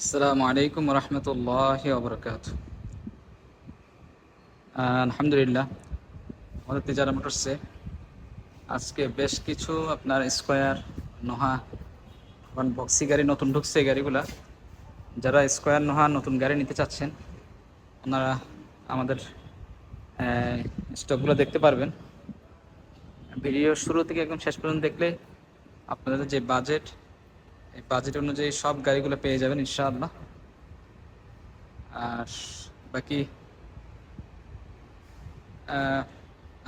আসসালামু আলাইকুম রহমতুল্লাহি ওবরাকাতুহু। আলহামদুলিল্লাহ, আমাদের তেজারা মোটরসে আজকে বেশ কিছু আপনার স্কোয়ার, নোহা এবং বক্সি গাড়ি নতুন ঢুকছে। এই গাড়িগুলা যারা স্কোয়ার নোহা নতুন গাড়ি নিতে চাচ্ছেন ওনারা আমাদের স্টকগুলো দেখতে পারবেন। ভিডিও শুরু থেকে একদম শেষ পর্যন্ত দেখলে আপনাদের যে বাজেট, এই বাজেট অনুযায়ী সব গাড়িগুলো পেয়ে যাবেন ইনশাআল্লাহ। আর বাকি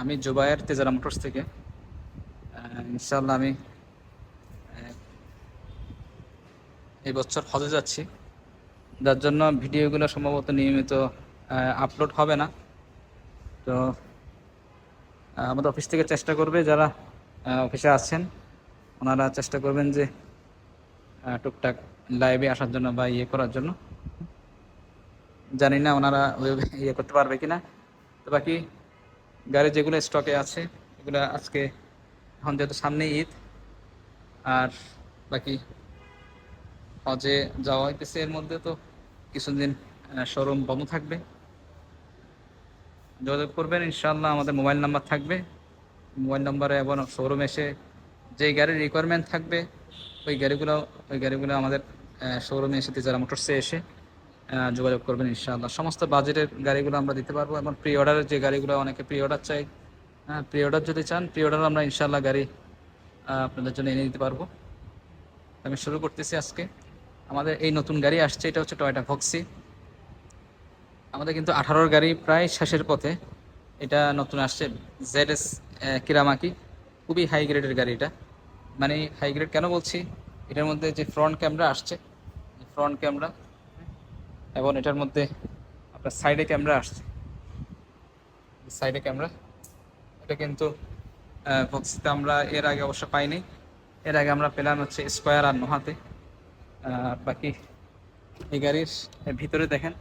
আমি জুবায়ের তেজারা মোটরস থেকে ইনশাআল্লাহ আমি এই বছর হজে যাচ্ছি, যার জন্য ভিডিওগুলো সম্ভবত নিয়মিত আপলোড হবে না। তো আমাদের অফিস থেকে চেষ্টা করবে, যারা অফিসে আছেন ওনারা চেষ্টা করবেন যে টুকটাক লাইভে আসার জন্য বা ইয়ে করার জন্য। জানি না ওনারা ইয়ে করতে পারবে কিনা। তো বাকি গাড়ি যেগুলো স্টকে আছে এগুলো আজকে, এখন যেহেতু সামনে ঈদ আর বাকি হজে যাওয়া হইতেছে, এর মধ্যে তো কিছুদিন শোরুম বন্ধ থাকবে। যোগাযোগ করবেন ইনশাআল্লাহ, আমাদের মোবাইল নাম্বার থাকবে। মোবাইল নাম্বারে এবং শোরুম এসে যেই গাড়ির রিকোয়ারমেন্ট থাকবে ওই গাড়িগুলো আমাদের শোরুমে এসে তেজারা মোটরসে এসে যোগাযোগ করবেন ইনশাআল্লাহ। সমস্ত বাজেটের গাড়িগুলো আমরা দিতে পারবো এবং প্রি অর্ডারের যে গাড়িগুলো, অনেকে প্রি অর্ডার চাই, প্রি অর্ডার যদি চান প্রি অর্ডার আমরা ইনশাআল্লাহ গাড়ি আপনাদের জন্য এনে দিতে পারবো। আমি শুরু করতেছি আজকে। আমাদের এই নতুন গাড়ি আসছে, এটা হচ্ছে টয়োটা ভক্সি। আমাদের কিন্তু 18-র গাড়ি প্রায় শেষের পথে। এটা নতুন আসছে ZS কিরামাকি, খুবই হাই গ্রেডের গাড়ি এটা। মানে হাই গ্রেড কেন বলছি, এটার মধ্যে যে ফ্রন্ট ক্যামেরা আসছে, ফ্রন্ট ক্যামেরা, এবং এটার মধ্যে আপনার সাইডে ক্যামেরা আসছে, সাইডে ক্যামেরা। এটা কিন্তু ভক্সিতে আমরা এর আগে অবশ্য পাইনি। এর আগে আমরা পেলাম হচ্ছে স্কোয়ার আর নোহাতে। বাকি এই গাড়ির ভিতরে দেখেন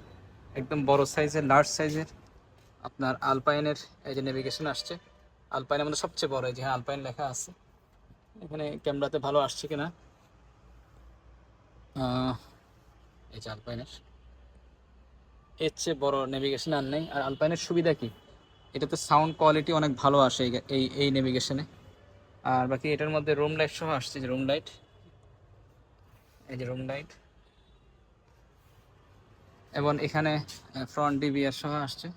একদম বড় সাইজের, লার্জ সাইজের আপনার আলপাইনের এই যে নেভিগেশন আসছে। আলপাইনের মধ্যে সবচেয়ে বড়, এই যে আলপাইন লেখা আছে। এখানে ক্যামেরাতে ভালো আসছে কিনা, এই যে আলপাইনের এর চেয়ে বড় নেভিগেশন আর নেই। আর আলপাইনের সুবিধা কি, এটাতে সাউন্ড কোয়ালিটি অনেক ভালো আসে এই এই নেভিগেশনে। আর বাকি এটার মধ্যে রুম লাইট সহ আসছে, যে রুম লাইট, এই যে রুম লাইট, এবং এখানে ফ্রন্ট ডিভিআর সহ আসছে,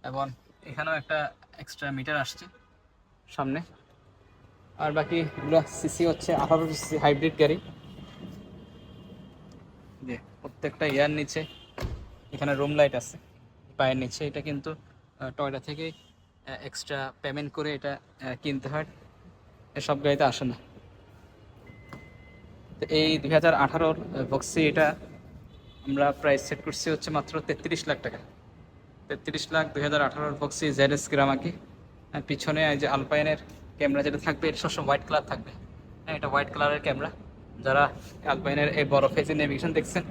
এবং এখানেও একটা এক্সট্রা মিটার আসছে সামনে। আর বাকি এগুলো সিসি হচ্ছে 18 সিসি হাইব্রিড গাড়ি। যে প্রত্যেকটা ইয়ার নিচে এখানে রুম লাইট আছে পায়ের নিচে। এটা কিন্তু টয়টা থেকে এক্সট্রা পেমেন্ট করে এটা কিনতে হয়, এসব গাড়িতে আসে না। তো এই 2018-র ভক্সি, এটা আমরা প্রাইস সেট করছি হচ্ছে মাত্র 33 লাখ টাকা। 33 লাখ 2018-র ভক্সি ZS কিরামাকি। পিছনে এই যে আলপাইনের ক্যামেরা যেটা থাকবে, এটা সবসময় হোয়াইট কালার থাকবে। হ্যাঁ, এটা হোয়াইট কালারের ক্যামেরা। যারা আলপাইনের এই বড় ফেজের নেভিগেশন দেখছেন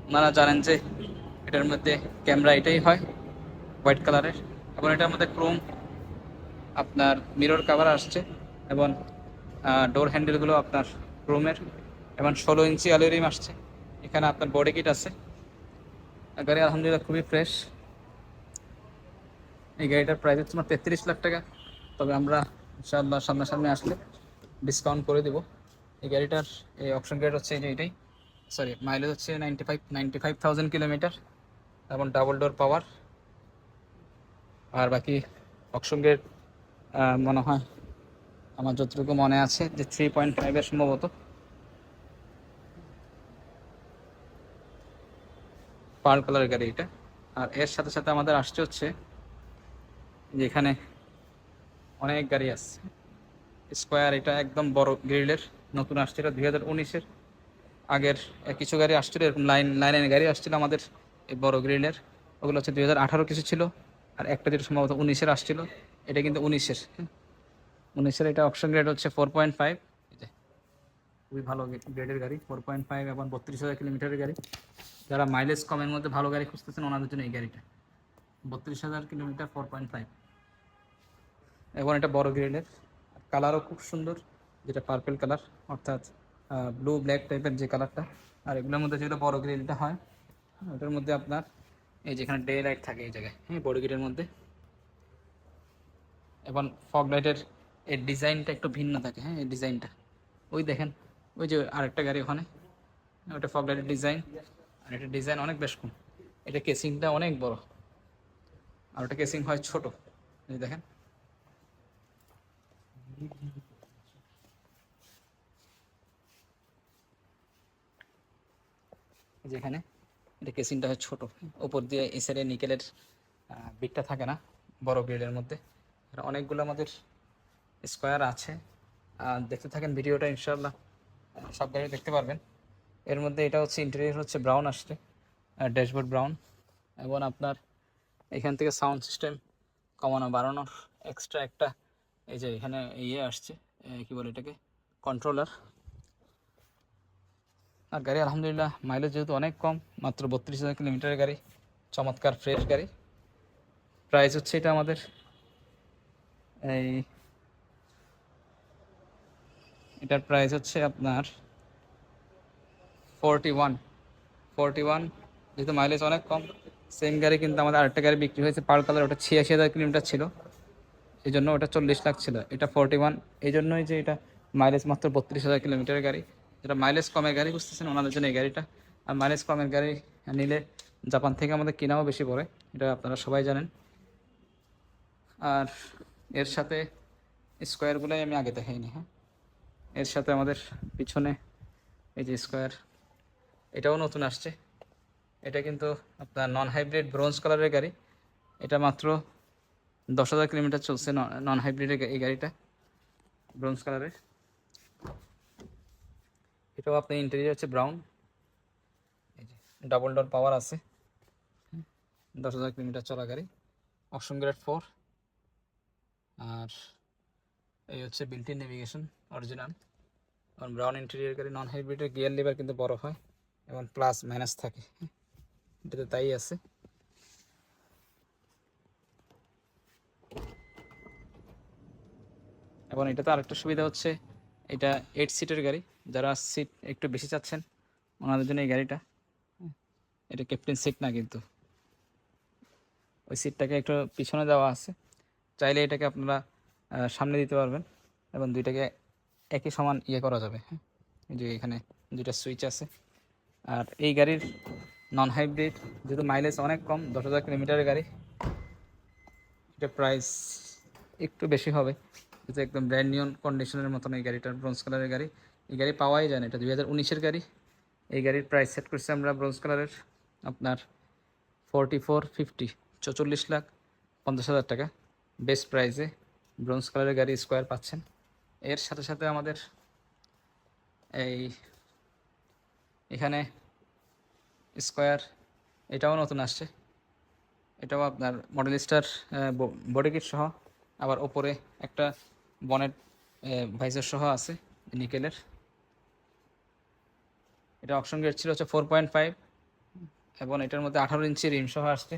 ওনারা জানেন যে এটার মধ্যে ক্যামেরা এটাই হয় হোয়াইট কালারের। এবং এটার মধ্যে ক্রোম আপনার মিরর কাভার আসছে, এবং ডোর হ্যান্ডেলগুলো আপনার ক্রোমের, এবং 16 ইঞ্চি অ্যালুমিনিয়াম আসছে। এখানে আপনার বডি কিট আছে। গাড়ি আলহামদুলিল্লাহ খুবই ফ্রেশ। এই গাড়িটার প্রাইস হচ্ছে 33 লাখ টাকা। তবে আমরা ইনশাআল্লাহ সামনাসামনি আসলে ডিসকাউন্ট করে দেবো। এই গাড়িটার এই অপশন গ্রেড হচ্ছে এই যে এটাই, সরি, মাইলেজ হচ্ছে 95,000 কিলোমিটার, এবং ডাবল ডোর পাওয়ার। আর বাকি অপশন গ্রেড মনে হয়, আমার যতটুকু মনে আছে, যে 3.5-এর সম্ভবত। পার্ল কালারের গাড়ি এটা। আর এর সাথে সাথে আমাদের আসছে হচ্ছে যে এখানে অনেক গাড়ি আসছে স্কোয়ার, এটা একদম বড় গ্রিলের, নতুন আসছে। এটা 2019-এর আগের কিছু গাড়ি আসছিল, এরকম লাইনের গাড়ি আসছিল আমাদের এই বড় গ্রিলের। ওগুলো হচ্ছে 2018 কিছু ছিল, আর একটা যেটা সম্ভবত 19-এর আসছিল। এটা কিন্তু 19-এর এটা অপশন গ্রেড হচ্ছে 4.5। খুবই ভালো গ্রেডের গাড়ি, 4.5 এবং 32,000 কিলোমিটারের গাড়ি। যারা মাইলেজ কমের মধ্যে ভালো গাড়ি খুঁজতেছেন ওনাদের জন্য এই গাড়িটা, 32,000 কিলোমিটার, 4.5। এবং এটা বড় গ্রেডের, কালারও খুব সুন্দর, যেটা পার্পেল কালার, অর্থাৎ ব্লু ব্ল্যাক টাইপের যে কালারটা। আর এগুলোর মধ্যে যেটা বড় গ্রিলটা হয় ওটার মধ্যে আপনার এই যেখানে ডে লাইট থাকে এই জায়গায়, হ্যাঁ, বড় গ্রিলের মধ্যে। এবং ফগ লাইটের এর ডিজাইনটা একটু ভিন্ন থাকে, হ্যাঁ, এই ডিজাইনটা ওই দেখেন, ওই যে আরেকটা গাড়ি ওখানে, ওটা ফগ লাইটের ডিজাইন। আর এটা ডিজাইন অনেক বেশ কম, এটা কেসিংটা অনেক বড়, আর ওটা কেসিং হয় ছোট, এই দেখেন। যেখানে এটা কেসিংটা হয় ছোট, ওপর দিয়ে এই সাইডে নিকেলের বিটটা থাকে না বড় গ্রিলের মধ্যে। আর অনেকগুলো আমাদের স্কোয়ার আছে, দেখতে থাকেন ভিডিওটা, ইনশাল্লাহ সব গাড়ি দেখতে পারবেন। এর মধ্যে এটা হচ্ছে ইন্টেরিয়র হচ্ছে ব্রাউন আসছে, ড্যাশবোর্ড ব্রাউন। এবং আপনার এখান থেকে সাউন্ড সিস্টেম কমানো বাড়ানোর এক্সট্রা একটা এই যে এখানে ইয়ে আসছে, কি বলে এটাকে, কন্ট্রোলার। আর গাড়ি আলহামদুলিল্লাহ মাইলেজ যেহেতু অনেক কম, মাত্র 32,000 কিলোমিটারের গাড়ি, চমৎকার ফ্রেশ গাড়ি। প্রাইস হচ্ছে এটা আমাদের এই, এটার প্রাইস হচ্ছে আপনার 41। যেহেতু মাইলেজ অনেক কম, সেম গাড়ি কিন্তু আমাদের আরেকটা গাড়ি বিক্রি হয়েছে পার কালার, ওটা 86,000 কিলোমিটার ছিল, এই জন্য ওটা 40 লাখ ছিল, এটা 41। এই জন্যই যে এটা মাইলেজ মাত্র 32,000 কিলোমিটারের গাড়ি। যেটা মাইলেজ কমের গাড়ি বুঝতেছেন ওনাদের জন্য এই গাড়িটা। আর মাইলেজ কমের গাড়ি নিলে জাপান থেকে আমাদের কেনাও বেশি পড়ে, এটা আপনারা সবাই জানেন। আর এর সাথে স্কোয়ারগুলোই আমি আগে দেখাইনি, হ্যাঁ, এর সাথে আমাদের পিছনে এই যে স্কোয়ার, এটাও নতুন আসছে। এটা কিন্তু আপনার নন হাইব্রিড ব্রোঞ্জ কালারের গাড়ি, এটা মাত্র 10,000 কিলোমিটার চলছে নন হাইব্রিডের এই গাড়িটা, ব্রোঞ্জ কালারের। এটাও আপনার ইন্টেরিয়র হচ্ছে ব্রাউন, এই যে ডাবল ডোর পাওয়ার আছে, 10,000 কিলোমিটার চলা গাড়ি, অপশন গ্রেড 4। আর এই হচ্ছে বিল্ট ইন নেভিগেশন অরিজিনাল। এবং ব্রাউন ইন্টেরিয়র গাড়ি, নন হাইব্রিডের গিয়ার লিভার কিন্তু বড় হয় এবং প্লাস মাইনাস থাকে, এটাতে তাই আছে। এবং এটাতে আরেকটা সুবিধা হচ্ছে এটা 8 সিটের গাড়ি, যারা সিট একটু বেশি চাচ্ছেন ওনাদের জন্য এই গাড়িটা। এটা ক্যাপ্টেন সিট না কিন্তু, ওই সিটটাকে একটু পিছনে দেওয়া আছে, চাইলে এটাকে আপনারা সামনে দিতে পারবেন এবং দুইটাকে একই সমান ইয়ে করা যাবে, হ্যাঁ, এই যে এখানে দুইটা সুইচ আছে। আর এই গাড়ির নন হাইব্রিড যেহেতু মাইলেজ অনেক কম, 10,000 কিলোমিটারের গাড়ি, এটা প্রাইস একটু বেশি হবে, যেহেতু একদম ব্র্যান্ড নিউ কন্ডিশনের মতন এই গাড়িটার, ব্রোঞ্জ কালারের গাড়ি। এই গাড়ি পাওয়াই যায় না, এটা 2019-এর গাড়ি। এই গাড়ির প্রাইস সেট করছি আমরা ব্রোঞ্জ কালারের আপনার 4450, 44,50,000 টাকা বেস্ট প্রাইসে ব্রোঞ্জ কালারের গাড়ি স্কোয়ার পাচ্ছেন। এর সাথে সাথে আমাদের এই এখানে স্কোয়ার এটাও নতুন আসছে, এটাও আপনার মডেল স্টার বডি কিট সহ, আবার ওপরে একটা বনেট ভাইজার সহ আছে নিকেলের। এটা অপশন গ্রেড ছিল হচ্ছে 4.5 এবং এটার মধ্যে 18 ইঞ্চি রিম সহ আসছে।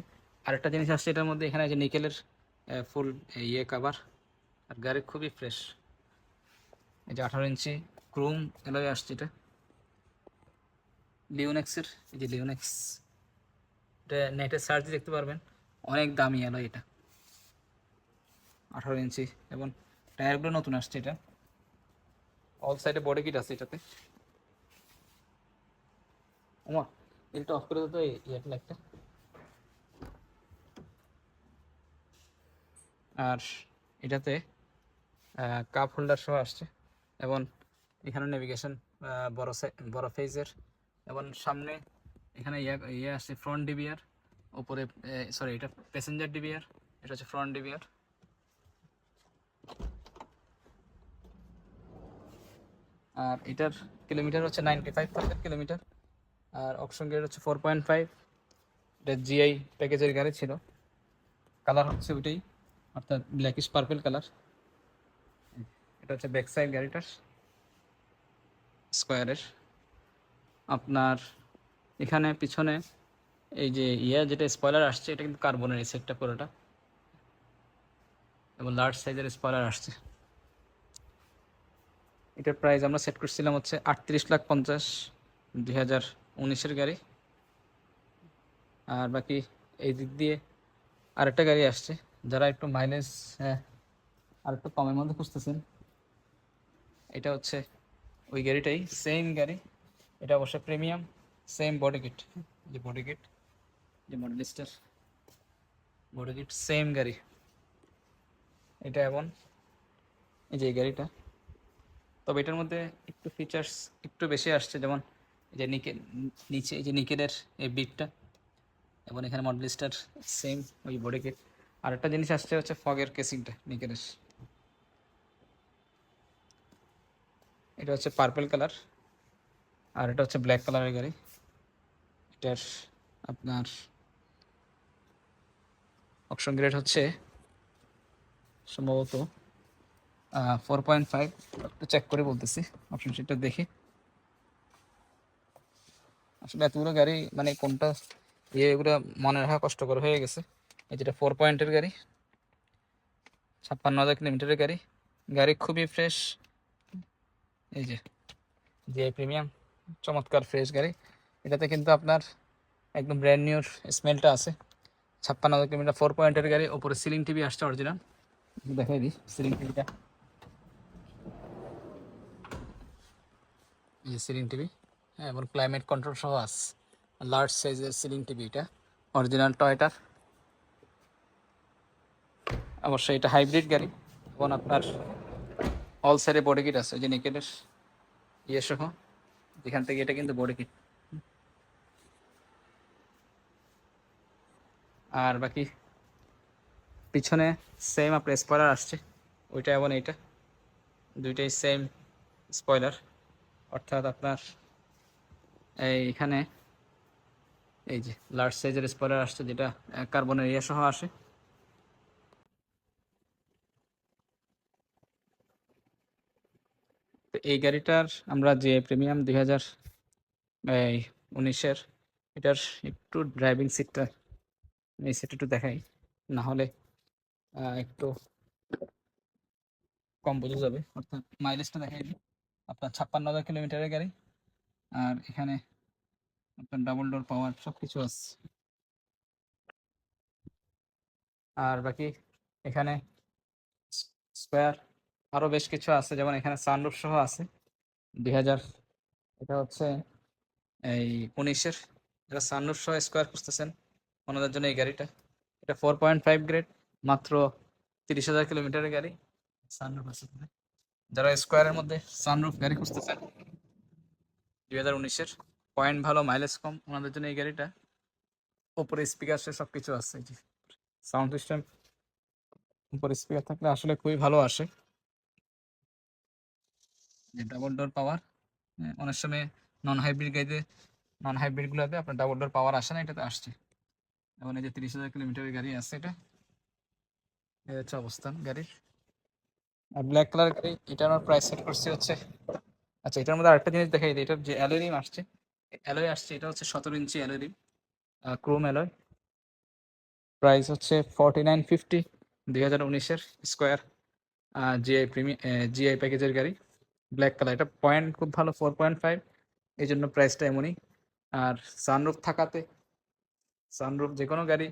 আরেকটা জিনিস আসছে এটার মধ্যে, এখানে যে নিকেলের ফুল ইয়ে কাভার। আর গাড়ি খুবই ফ্রেশ, এই যে 18 ইঞ্চি ক্রোম এলয় আসছে এটা লিওনেক্সের, এই যে লিওনেক্স, এটা নেটে সার্চ দেখতে পারবেন, অনেক দামি এলয় এটা, 18 ইঞ্চি। এবং টায়ারগুলো নতুন আসছে, এটা অল সাইডে বডি কিট আছে এটাতে। ওমা এটা অফ করে দিত এই একটা। আর এটাতে কাপ হোল্ডার সহ আসছে এবং এখানে নেভিগেশন বড় ফেজের। এবং সামনে এখানে ইয়ে আসছে ফ্রন্ট ডিবিআর, উপরে সরি এটা প্যাসেঞ্জার ডিবিআর, এটা হচ্ছে ফ্রন্ট ডিবিআর। আর এটার কিলোমিটার হচ্ছে 95,000 কিলোমিটার। আর অপশন গ্রেড হচ্ছে 4.5, এটা জিআই প্যাকেজের গাড়ি ছিল, কালার হচ্ছে ওইটাই অর্থাৎ ব্ল্যাকিশ পার্পেল কালার। এটা হচ্ছে ব্যাক সাইড গাড়িটার স্কোয়ারের। আপনার এখানে পিছনে এই যে যেটা স্পয়লার আসছে এটা কিন্তু কার্বনের, এই সেটটা পুরোটা, এবং লার্জ সাইজের স্পয়লার আসছে। এটার প্রাইস আমরা সেট করছিলাম হচ্ছে 38,50,000, 2019-এর গাড়ি। আর বাকি এই দিক দিয়ে আরেকটা গাড়ি আসছে, যারা একটু মাইলেজ আর একটু কমের মধ্যে খুঁজতেছেন, এটা হচ্ছে ওই গাড়িটাই, সেম গাড়ি। এটা অবশ্য প্রিমিয়াম, সেম বডি কিট, যে বডি কিট, যে মডেলিস্টার বডি কিট, সেম গাড়ি এটা। এবং এই যে এই গাড়িটা, তবে এটার মধ্যে একটু ফিচার্স একটু বেশি আসছে, যেমন এই যে নিকেল, নিচে এই যে নিকেলের এই বিটটা, এবং এখানে মডেলিস্টার সেম ওই বডি কিট। আর একটা জিনিস আসছে হচ্ছে ফগের কেসিংটা নিকেলের, এটা হচ্ছে পার্পল কালার, আর এটা হচ্ছে ব্ল্যাক কালারের গাড়ি। এটার আপনার অপশন গ্রেড হচ্ছে সম্ভবত 4.5, একটু চেক করে বলতেছি অপশন শিটটা দেখি। আসলে এতগুলো গাড়ি মানে কোনটা এগুলো মনে রাখা কষ্টকর হয়ে গেছে। এই যেটা 4 পয়েন্টের গাড়ি, 56,000 কিলোমিটারের গাড়ি, গাড়ি খুবই ফ্রেশ। এই যে যে প্রিমিয়াম, চমৎকার ফ্রেশ গাড়ি। এটাতে কিন্তু আপনার একদম ব্র্যান্ড নিউর স্মেলটা আছে। 56,000 কিলোমিটার, 4 পয়েন্টের গাড়ি, ওপরে সিলিং টিভি আসছে অরিজিনাল। দেখাই দিই সিলিং টিভিটা, এই যে সিলিং টিভি, হ্যাঁ, এবং ক্লাইমেট কন্ট্রোল সহ আছে। লার্জ সাইজের সিলিং টিভি, এটা অরিজিনাল টয়টার। অবশ্যই এটা হাইব্রিড গাড়ি, এবং আপনার অল সাইডে বডি কিট আছে, যে নেকেলের ইয়ে সহ, যেখান থেকে এটা কিন্তু বডি কিট। আর বাকি পিছনে সেম আপনার স্পয়লার আসছে, ওইটা এবং এইটা দুইটাই সেম স্পয়লার। অর্থাৎ আপনার এইখানে এই যে লার্জ সাইজের স্পয়লার আসছে, যেটা কার্বনের ইয়ে সহ আসে। তো এই গাড়িটার আমরা যে প্রিমিয়াম 2019-এর, এটার একটু ড্রাইভিং সিটটা, এই সিটটা একটু দেখাই, না হলে একটু কম বোঝা যাবে। অর্থাৎ মাইলেজটা দেখাই দিই, আপনার 56,000 কিলোমিটারের গাড়ি, আর এখানে আপনার ডাবল ডোর পাওয়ার সব কিছু আছে। আর বাকি এখানে স্পেয়ার আরও বেশ কিছু আছে, যেমন এখানে সানরুফ সহ আছে। 2000, এটা হচ্ছে এই 19-এর, যারা সানরুফ সহ স্কোয়ার খুঁজতেছেন ওনাদের জন্য এই গাড়িটা। এটা 4.5 গ্রেড, মাত্র 30,000 কিলোমিটারের গাড়ি, সানরুফ আছে। যারা স্কোয়ারের মধ্যে সানরুফ গাড়ি খুঁজতেছেন 2019-এর, পয়েন্ট ভালো, মাইলেজ কম, ওনাদের জন্য এই গাড়িটা। ওপরে স্পিকার সে সব কিছু আছে, এই যে সাউন্ড সিস্টেম, উপরে স্পিকার থাকলে আসলে খুবই ভালো আসে। যে ডাবল ডোর পাওয়ার, অনেক সময় নন হাইব্রিড গাড়িতে, নন হাইব্রিডগুলোতে আপনার ডাবল ডোর পাওয়ার আসে না, এটাতে আসছে। এবং এই যে 30,000 কিলোমিটারের গাড়ি আছে এটা, এই হচ্ছে অবস্থান গাড়ির। আর ব্ল্যাক কালার গাড়ি, এটা আমার প্রাইস সেট করছি হচ্ছে, আচ্ছা এটার মধ্যে আরেকটা জিনিস দেখাই দিই, এটার যে অ্যালয় রিম আসছে, অ্যালয় আসছে, এটা হচ্ছে 17 inch alloy rim, chrome alloy. Price হচ্ছে 4950, 2019-এর স্কোয়ার জিআই জিআই প্যাকেজের গাড়ি, ব্ল্যাক কালার। এটা পয়েন্ট খুব ভালো, 4.5, এই জন্য প্রাইসটা এমনই। আর সানরুফ থাকাতে, সানরুফ যে কোনো গাড়ি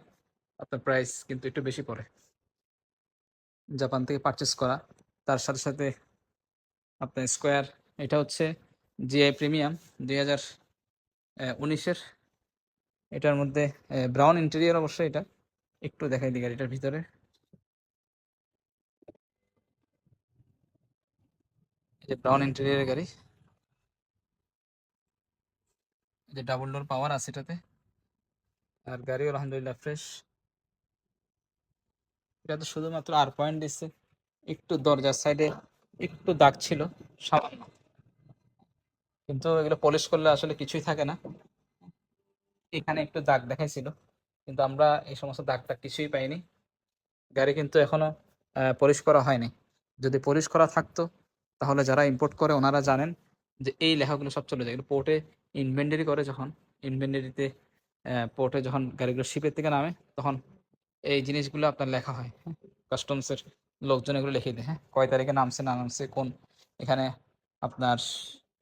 আপনার প্রাইস কিন্তু একটু বেশি পড়ে, জাপান থেকে পারচেস করা। তার সাথে সাথে আপনার স্কোয়ার, এটা হচ্ছে জিআই প্রিমিয়াম 2019-এর, এটার মধ্যে ব্রাউন ইন্টেরিয়র অবশ্যই। এটা একটু দেখাই দিই গাড়িটার ভিতরে, এই যে ব্রাউন ইন্টেরিয়রের গাড়ি, এই যে ডাবল ডোর পাওয়ার আছে এটাতে। আর গাড়িও আলহামদুলিল্লাহ ফ্রেশ। এটা তো শুধুমাত্র আর পয়েন্ট দিচ্ছে, একটু দরজার সাইডে একটু দাগ ছিল সামান্য, কিন্তু এগুলো পলিশ করলে আসলে কিছুই থাকে না। এখানে একটু দাগ দেখাইছিল, কিন্তু আমরা এই সমস্ত দাগ টাগ কিছুই পাইনি। গাড়ি কিন্তু এখনো পলিশ করা হয়নি। যদি পলিশ করা থাকতো, তাহলে যারা ইম্পোর্ট করে ওনারা জানেন যে এই লেখাগুলো সব চলে যায়। এগুলো পোর্টে ইনভেন্টারি করে, যখন ইনভেন্টারিতে পোর্টে যখন গাড়িগুলো শিপের থেকে নামে, তখন এই জিনিসগুলো আপনার লেখা হয়। কাস্টমসের লোকজন এগুলো লিখে দেয়, হ্যাঁ, কয় তারিখে নামছে না নামছে, কোন এখানে আপনার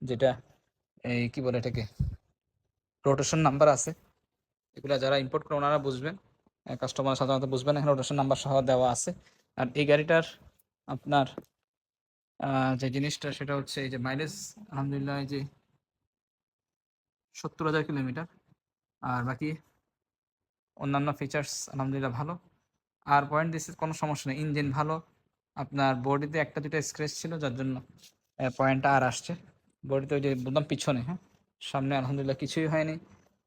যেটা এই কি বলে এটাকে রোটেশন নাম্বার আছে, এগুলা যারা ইম্পোর্ট করে ওনারা বুঝবেন, কাস্টমার সাধারণত বুঝবেন। এখানে রোটেশন নাম্বার সহ দেওয়া আছে। আর এই গাড়িটার আপনার যে জিনিসটা সেটা হচ্ছে এই যে মাইলেজ আলহামদুলিল্লাহ এই যে 70,000 কিলোমিটার। আর বাকি অন্যান্য ফিচার্স আলহামদুলিল্লাহ ভালো। আর পয়েন্ট দিচ্ছে কোনো সমস্যা নেই, ইঞ্জিন ভালো। আপনার বডিতে একটা দুটো স্ক্র্যাচ ছিল যার জন্য পয়েন্টটা আর আসছে। বডিতে ওই যে বললাম পিছনে, হ্যাঁ, সামনে আলহামদুলিল্লাহ কিছুই হয়নি,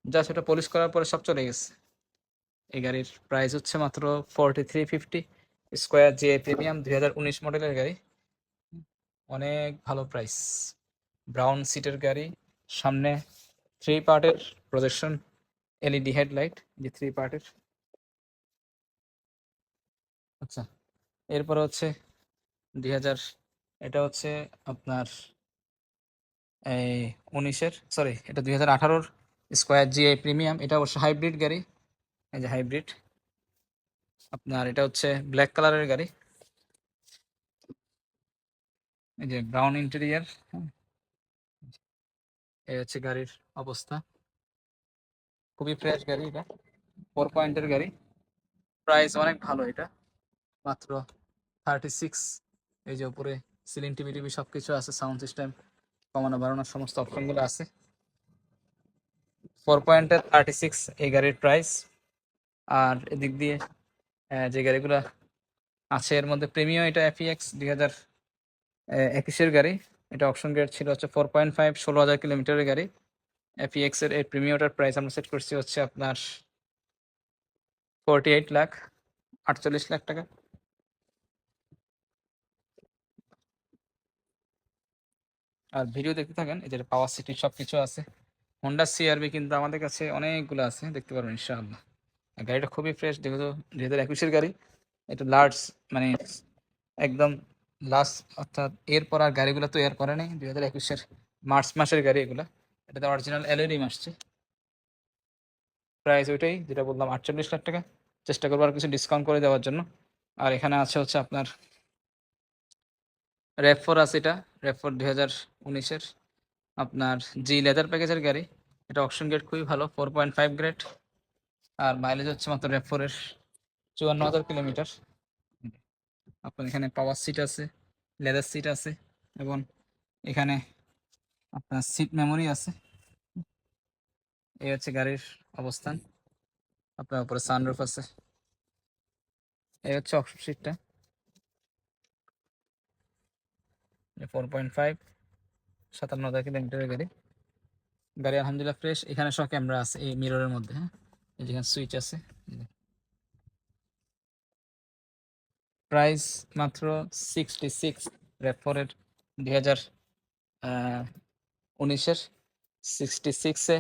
যা সেটা পলিশ করার পরে সব চলে গেছে। এই গাড়ির প্রাইস হচ্ছে মাত্র 4350 স্কোয়ার জে প্রিমিয়াম 2019 মডেলের গাড়ি। অনেক ভালো প্রাইস। ব্রাউন সিটের গাড়ি, সামনে 3 পার্টের প্রজেকশন এলইডি হেডলাইট, যে 3 পার্টের। আচ্ছা, এরপরে হচ্ছে 2000, এটা হচ্ছে আপনার এই 19-এর, সরি এটা 2018-র স্কোয়ার জিআই প্রিমিয়াম। এটা অবশ্য হাইব্রিড গাড়ি, এই যে হাইব্রিড। আপনার এটা হচ্ছে ব্ল্যাক কালারের গাড়ি, এই যে ব্রাউন ইন্টেরিয়ার। এই হচ্ছে গাড়ির অবস্থা, খুবই ফ্রেশ গাড়ি। এটা 4 পয়েন্টের গাড়ি, প্রাইস অনেক ভালো। এটা মাত্র 36। এই যে উপরে সিলিং টিভি টিভি সব কিছু আছে, সাউন্ড সিস্টেম কমানো বাড়ানোর সমস্ত অপশনগুলো আছে। 4 পয়েন্টের 36 এই গাড়ির প্রাইস। আর এদিক দিয়ে যে গাড়িগুলো আছে এর মধ্যে প্রিমিয়াম, এটা এফইএক্স 2021-এর গাড়ি। এটা অপশন গ্রেড ছিল হচ্ছে 4.5, 16,000 কিলোমিটারের গাড়ি। এফইএক্স এর এই প্রিমিয়ামটার প্রাইস আমরা সেট করছি হচ্ছে আপনার 48 লাখ, 48 লাখ টাকা। আর ভিডিও দেখতে থাকেন, এদের পাওয়ার সিটি সব কিছু আছে। হোন্ডা সিআরভি কিন্তু আমাদের কাছে অনেকগুলো আছে, দেখতে পারবেন ইনশাআল্লাহ। আর গাড়িটা খুবই ফ্রেশ, যেহেতু 2021-এর গাড়ি, একটু লার্জ, মানে একদম লাস্ট, অর্থাৎ এরপর আর গাড়িগুলো তো এর করে নেই। 2021-এর মার্চ মাসের গাড়ি এগুলো। এটাতে অরিজিনাল এলইডি আসছে। প্রাইস ওইটাই যেটা বললাম, 48 লাখ টাকা। চেষ্টা করবো আর কিছু ডিসকাউন্ট করে দেওয়ার জন্য। আর এখানে আছে হচ্ছে আপনার র্যাপ4 আছে, এটা র্যাপ4 2019-এর আপনার জি লেদার প্যাকেজের গাড়ি। এটা অপশন গ্রেড খুবই ভালো, 4.5 গ্রেড। আর মাইলেজ হচ্ছে মাত্র র্যাপ4-এর 54,000 কিলোমিটার। আপনার এখানে পাওয়ার সিট আছে, লেদার সিট আছে, এবং এখানে আপনার সিট মেমোরি আছে। এই হচ্ছে গাড়ির অবস্থান। আপনার উপরে সানরুফ আছে। এই হচ্ছে অপশন সিটটা, 4.5, 57,000 কিলোমিটারের গাড়ি। গাড়ি আলহামদুলিল্লাহ ফ্রেশ। এখানে সব ক্যামেরা আছে এই মিররের মধ্যে, হ্যাঁ, এই যেখানে সুইচ আছে। প্রাইস মাত্র 66। র্যাপ4-এর 2019-এর 66-এ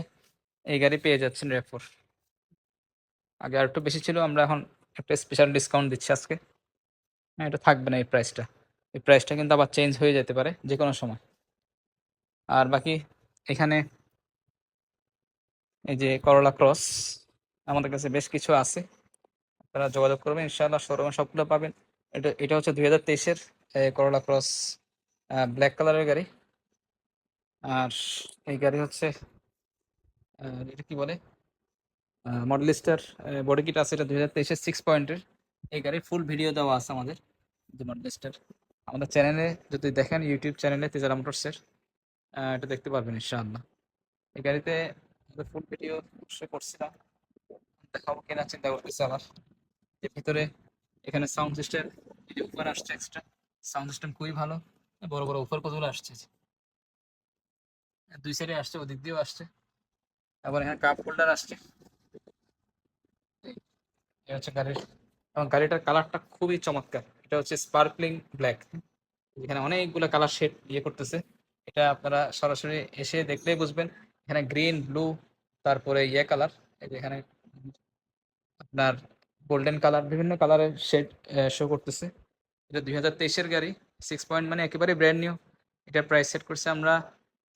এই গাড়ি পেয়ে যাচ্ছেন র্যাপ4। আগে আর একটু বেশি ছিল, আমরা এখন একটা স্পেশাল ডিসকাউন্ট দিচ্ছি আজকে। হ্যাঁ, এটা থাকবে না এই প্রাইসটা। এই প্রাইসটা কিন্তু আবার চেঞ্জ হয়ে যেতে পারে যে কোনো সময়। আর বাকি এখানে এই যে করলা ক্রস আমাদের কাছে বেশ কিছু আছে, আপনারা যোগাযোগ করবেন ইনশাআল্লাহ, শোরুমে সবগুলো পাবেন। এটা হচ্ছে 2023-এর করলা ক্রস ব্ল্যাক কালারের গাড়ি। আর এই গাড়ি হচ্ছে এটা কি বলে মডেলিস্টার বডি কিট আছে, এটা 2023-এর 6 পয়েন্টের। এই গাড়ির ফুল ভিডিও দেওয়া আছে আমাদের যে মডেলিস্টার। আমাদের চ্যানেলে যদি দেখেন, ইউটিউব চ্যানেলে তেজারা মোটরসের, এটা দেখতে পারবেন ইনশাআল্লাহ। এই গাড়িতে ফুল ভিডিও অবশ্যই করছিলাম, দেখাবো কেনার চিন্তা করতেছি আবার। এর ভিতরে এখানে সাউন্ড সিস্টেম, উপর আসছে এক্সট্রা সাউন্ড সিস্টেম খুবই ভালো। বড় বড় উপর কতগুলো আসছে, দুই সাইডে আসছে, ওদিক দিয়েও আসছে। আবার এখানে কাপ হোল্ডার আসছে। এই হচ্ছে গাড়ির, এবং গাড়িটার কালারটা খুবই চমৎকার। এটা হচ্ছে স্পার্কলিং ব্ল্যাক, এখানে অনেকগুলো কালার শেড ইয়ে করতেছে। এটা আপনারা সরাসরি এসে দেখলেই বুঝবেন। এখানে গ্রিন, ব্লু, তারপরে ইয়ে কালার, এই যে এখানে আপনার গোল্ডেন কালার, বিভিন্ন কালারের শেড শো করতেছে। এটা 2023-এর গাড়ি, 6 পয়েন্ট, মানে একেবারে ব্র্যান্ড নিউ। এটার প্রাইস সেট করছে আমরা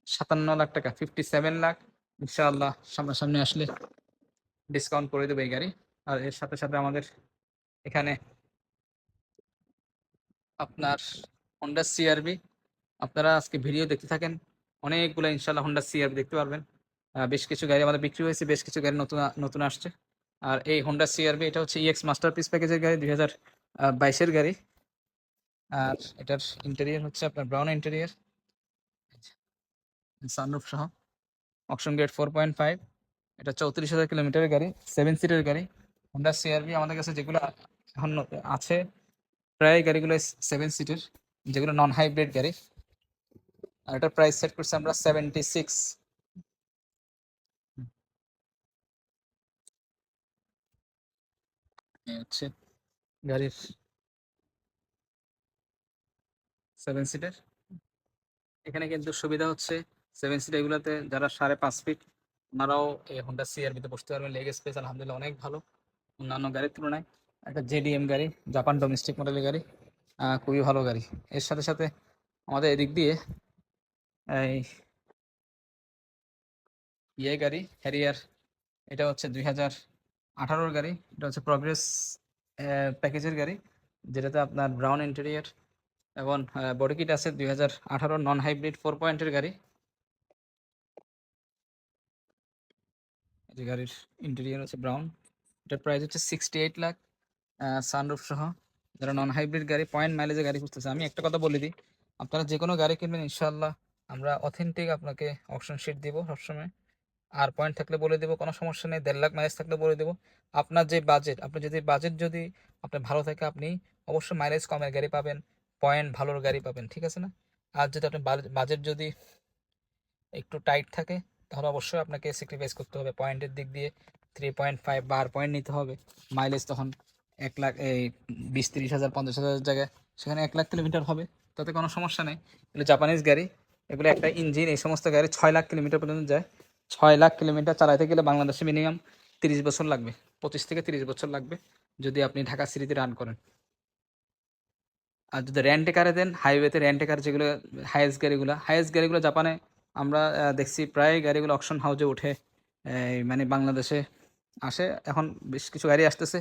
57 লাখ টাকা, 57 লাখ। ইনশাআল্লাহ সামনাসামনি আসলে ডিসকাউন্ট করে দেবো এই গাড়ি। আর এর সাথে সাথে আমাদের এখানে আপনার হোন্ডা সিআরভি আপনারা আজকে ভিডিও দেখতে থাকেন, অনেকগুলো ইনশাল্লাহ হোন্ডা সিআরভি দেখতে পারবেন। বেশ কিছু গাড়ি আমাদের বিক্রি হয়েছে, বেশ কিছু গাড়ি নতুন নতুন আসছে। আর এই হোন্ডা সিআরভি এটা হচ্ছে ইএক্স মাস্টারপিস প্যাকেজের গাড়ি, 2022-এর গাড়ি। আর এটার ইন্টেরিয়র হচ্ছে আপনার ব্রাউন ইন্টেরিয়র, সানরুফ সহ, অপশন গ্রেড 4.5। এটা 34,000 কিলোমিটারের গাড়ি, 7 সিটের গাড়ি। হোন্ডা সিআরভি আমাদের কাছে যেগুলো এখন আছে, প্রায় গাড়িগুলো 7 সিটের, যেগুলো নন হাইব্রিড গাড়ি। আর এটার প্রাইস সেট করছি আমরা 76। হচ্ছে গাড়ির 7 সিটের। এখানে কিন্তু সুবিধা হচ্ছে 7 সিট এগুলোতে যারা 5.5 ফিট ওনারাও এই হোন্ডা সিআরভিতে বসতে পারবেন। লেগ স্পেস আলহামদুলিল্লাহ অনেক ভালো অন্যান্য গাড়ির তুলনায়। একটা জেডিএম গাড়ি, জাপান ডোমেস্টিক মডেলের গাড়ি, খুবই ভালো গাড়ি। এর সাথে সাথে আমাদের এদিক দিয়ে এই গাড়ি হ্যারিয়ার, এটা হচ্ছে 2018-র গাড়ি। এটা হচ্ছে প্রগ্রেস প্যাকেজের গাড়ি, যেটাতে আপনার ব্রাউন ইন্টেরিয়র এবং বডি কিট আছে। 2018 নন হাইব্রিড 4 পয়েন্টের গাড়ি। এই যে গাড়ির ইন্টেরিয়র হচ্ছে ব্রাউন। এটার প্রাইস হচ্ছে 68 লাখ, সানরুফ সহ। যারা নন হাইব্রিড গাড়ি, পয়েন্ট মাইলেজের গাড়ি খুঁজতেছে, আমি একটা কথা বলে দিই, আপনারা যে কোনো গাড়ি কিনবেন ইনশাল্লাহ আমরা অথেন্টিক আপনাকে অপশন শিট দিব সবসময়। আর পয়েন্ট থাকলে বলে দেবো, কোনো সমস্যা নেই। 1.5 লাখ মাইলেজ থাকলে বলে দেবো। আপনার যে বাজেট, আপনি যদি বাজেট যদি আপনার ভালো থাকে, আপনি অবশ্যই মাইলেজ কমের গাড়ি পাবেন, পয়েন্ট ভালোর গাড়ি পাবেন, ঠিক আছে না? আর যদি আপনার বাজেট যদি একটু টাইট থাকে, তাহলে অবশ্যই আপনাকে স্যাক্রিফাইস করতে হবে পয়েন্টের দিক দিয়ে। 3.5 বার পয়েন্ট নিতে হবে। মাইলেজ তখন 1 লাখ, এই 20-30 হাজার 50 হাজার জায়গায় সেখানে 1 লাখ কিলোমিটার হবে, তাতে কোনো সমস্যা নেই। এগুলো জাপানিজ গাড়ি, এগুলো একটা ইঞ্জিন, এই সমস্ত গাড়ি 6 লাখ কিলোমিটার পর্যন্ত যায়। 6 লাখ কিলোমিটার চালাতে গেলে বাংলাদেশে মিনিমাম 30 বছর লাগবে, 25 থেকে 30 বছর লাগবে যদি আপনি ঢাকা সিটিতে রান করেন। আর যদি রেন্টে কারে দেন, হাইওয়েতে রেন্টে কার যেগুলো হাইয়েস্ট গাড়িগুলো জাপানে আমরা দেখছি প্রায় গাড়িগুলো অকশন হাউজে উঠে, এই মানে বাংলাদেশে আসে। এখন বেশ কিছু গাড়ি আসতেছে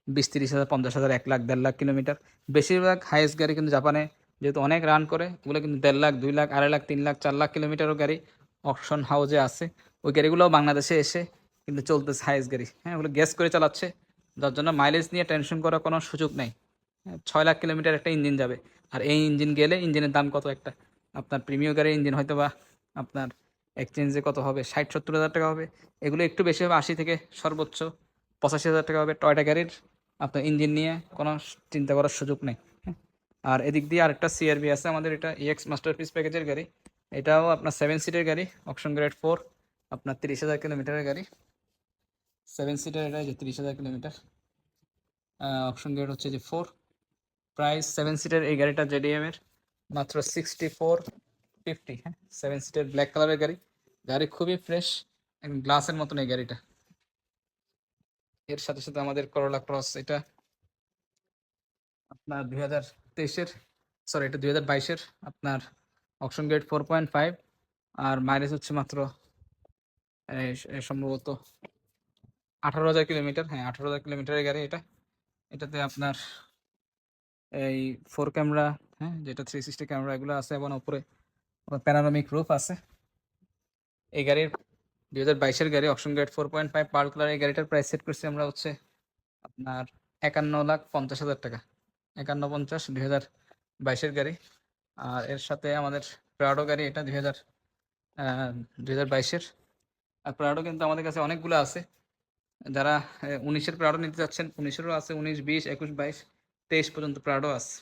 20-30 হাজার 50 হাজার 1 লাখ 1.5 লাখ কিলোমিটার। বেশিরভাগ হাইয়েস্ট গাড়ি কিন্তু জাপানে যেহেতু অনেক রান করে, ওগুলো কিন্তু 1.5 লাখ 2 লাখ 2.5 লাখ 3 লাখ 4 লাখ কিলোমিটারও গাড়ি অকশন হাউজে আছে। ওই গাড়িগুলোও বাংলাদেশে এসে কিন্তু চলতেছে হাইয়েস্ট গাড়ি। হ্যাঁ, ওগুলো গ্যাস করে চালাচ্ছে, যার জন্য মাইলেজ নিয়ে টেনশন করার কোনো সুযোগ নেই। 6 লাখ কিলোমিটার একটা ইঞ্জিন যাবে। আর এই ইঞ্জিন গেলে ইঞ্জিনের দাম কত, একটা আপনার প্রিমিয়াম গাড়ির ইঞ্জিন হয়তো বা আপনার এক্সচেঞ্জে কত হবে, 60-70 হাজার টাকা হবে। এগুলো একটু বেশি হবে, 80 থেকে সর্বোচ্চ 85 হাজার টাকা হবে। টয়টা গাড়ির আপনার ইঞ্জিন নিয়ে কোনো চিন্তা করার সুযোগ নেই। হ্যাঁ। আর এদিক দিয়ে আরেকটা সিআরভি আছে আমাদের, এটা ইএক্স মাস্টারপিস প্যাকেজের গাড়ি। এটাও আপনার 7 সিটের গাড়ি, অপশন গ্রেড 4, আপনার 30 হাজার কিলোমিটারের গাড়ি। 7 সিটের, এটা যে 30 হাজার কিলোমিটার, অপশন গ্রেড হচ্ছে যে 4। প্রাইস 7 সিটের এই গাড়িটা জেডিএম এর মাত্র 6450। হ্যাঁ, 7 সিটের ব্ল্যাক কালারের গাড়ি। গাড়ি খুবই ফ্রেশ, একদম গ্লাসের মতন এই গাড়িটা। এর সাথে সাথে আমাদের করোলা ক্রস, এটা আপনার 2023-এর, সরি এটা 2022-এর, আপনার অপশন গ্রেড 4.5। আর মাইলেজ হচ্ছে মাত্র সম্ভবত 18 হাজার কিলোমিটার। হ্যাঁ, 18 হাজার কিলোমিটারের গাড়ি এটা। এটাতে আপনার এই 4 ক্যামেরা, হ্যাঁ যেটা 360 ক্যামেরা এগুলো আছে, এবং উপরে প্যানারোমিক রুফ আছে। এই গাড়ির 2022-এর গাড়ি, অপশন গ্রেড 4.5 পার্ল কালার। এই গাড়িটার প্রাইস সেট করছি আমরা হচ্ছে আপনার 51,50,000 টাকা। 51-50, 2022-এর গাড়ি। আর এর সাথে আমাদের প্রাডো গাড়ি, এটা 2022-এর। আর প্রাডো কিন্তু আমাদের কাছে অনেকগুলো আছে। যারা 19-এর প্রাডো নিতে চাচ্ছেন, 19-এরও আছে, 19, 20, 21, 22, 23 পর্যন্ত প্রাডো আছে।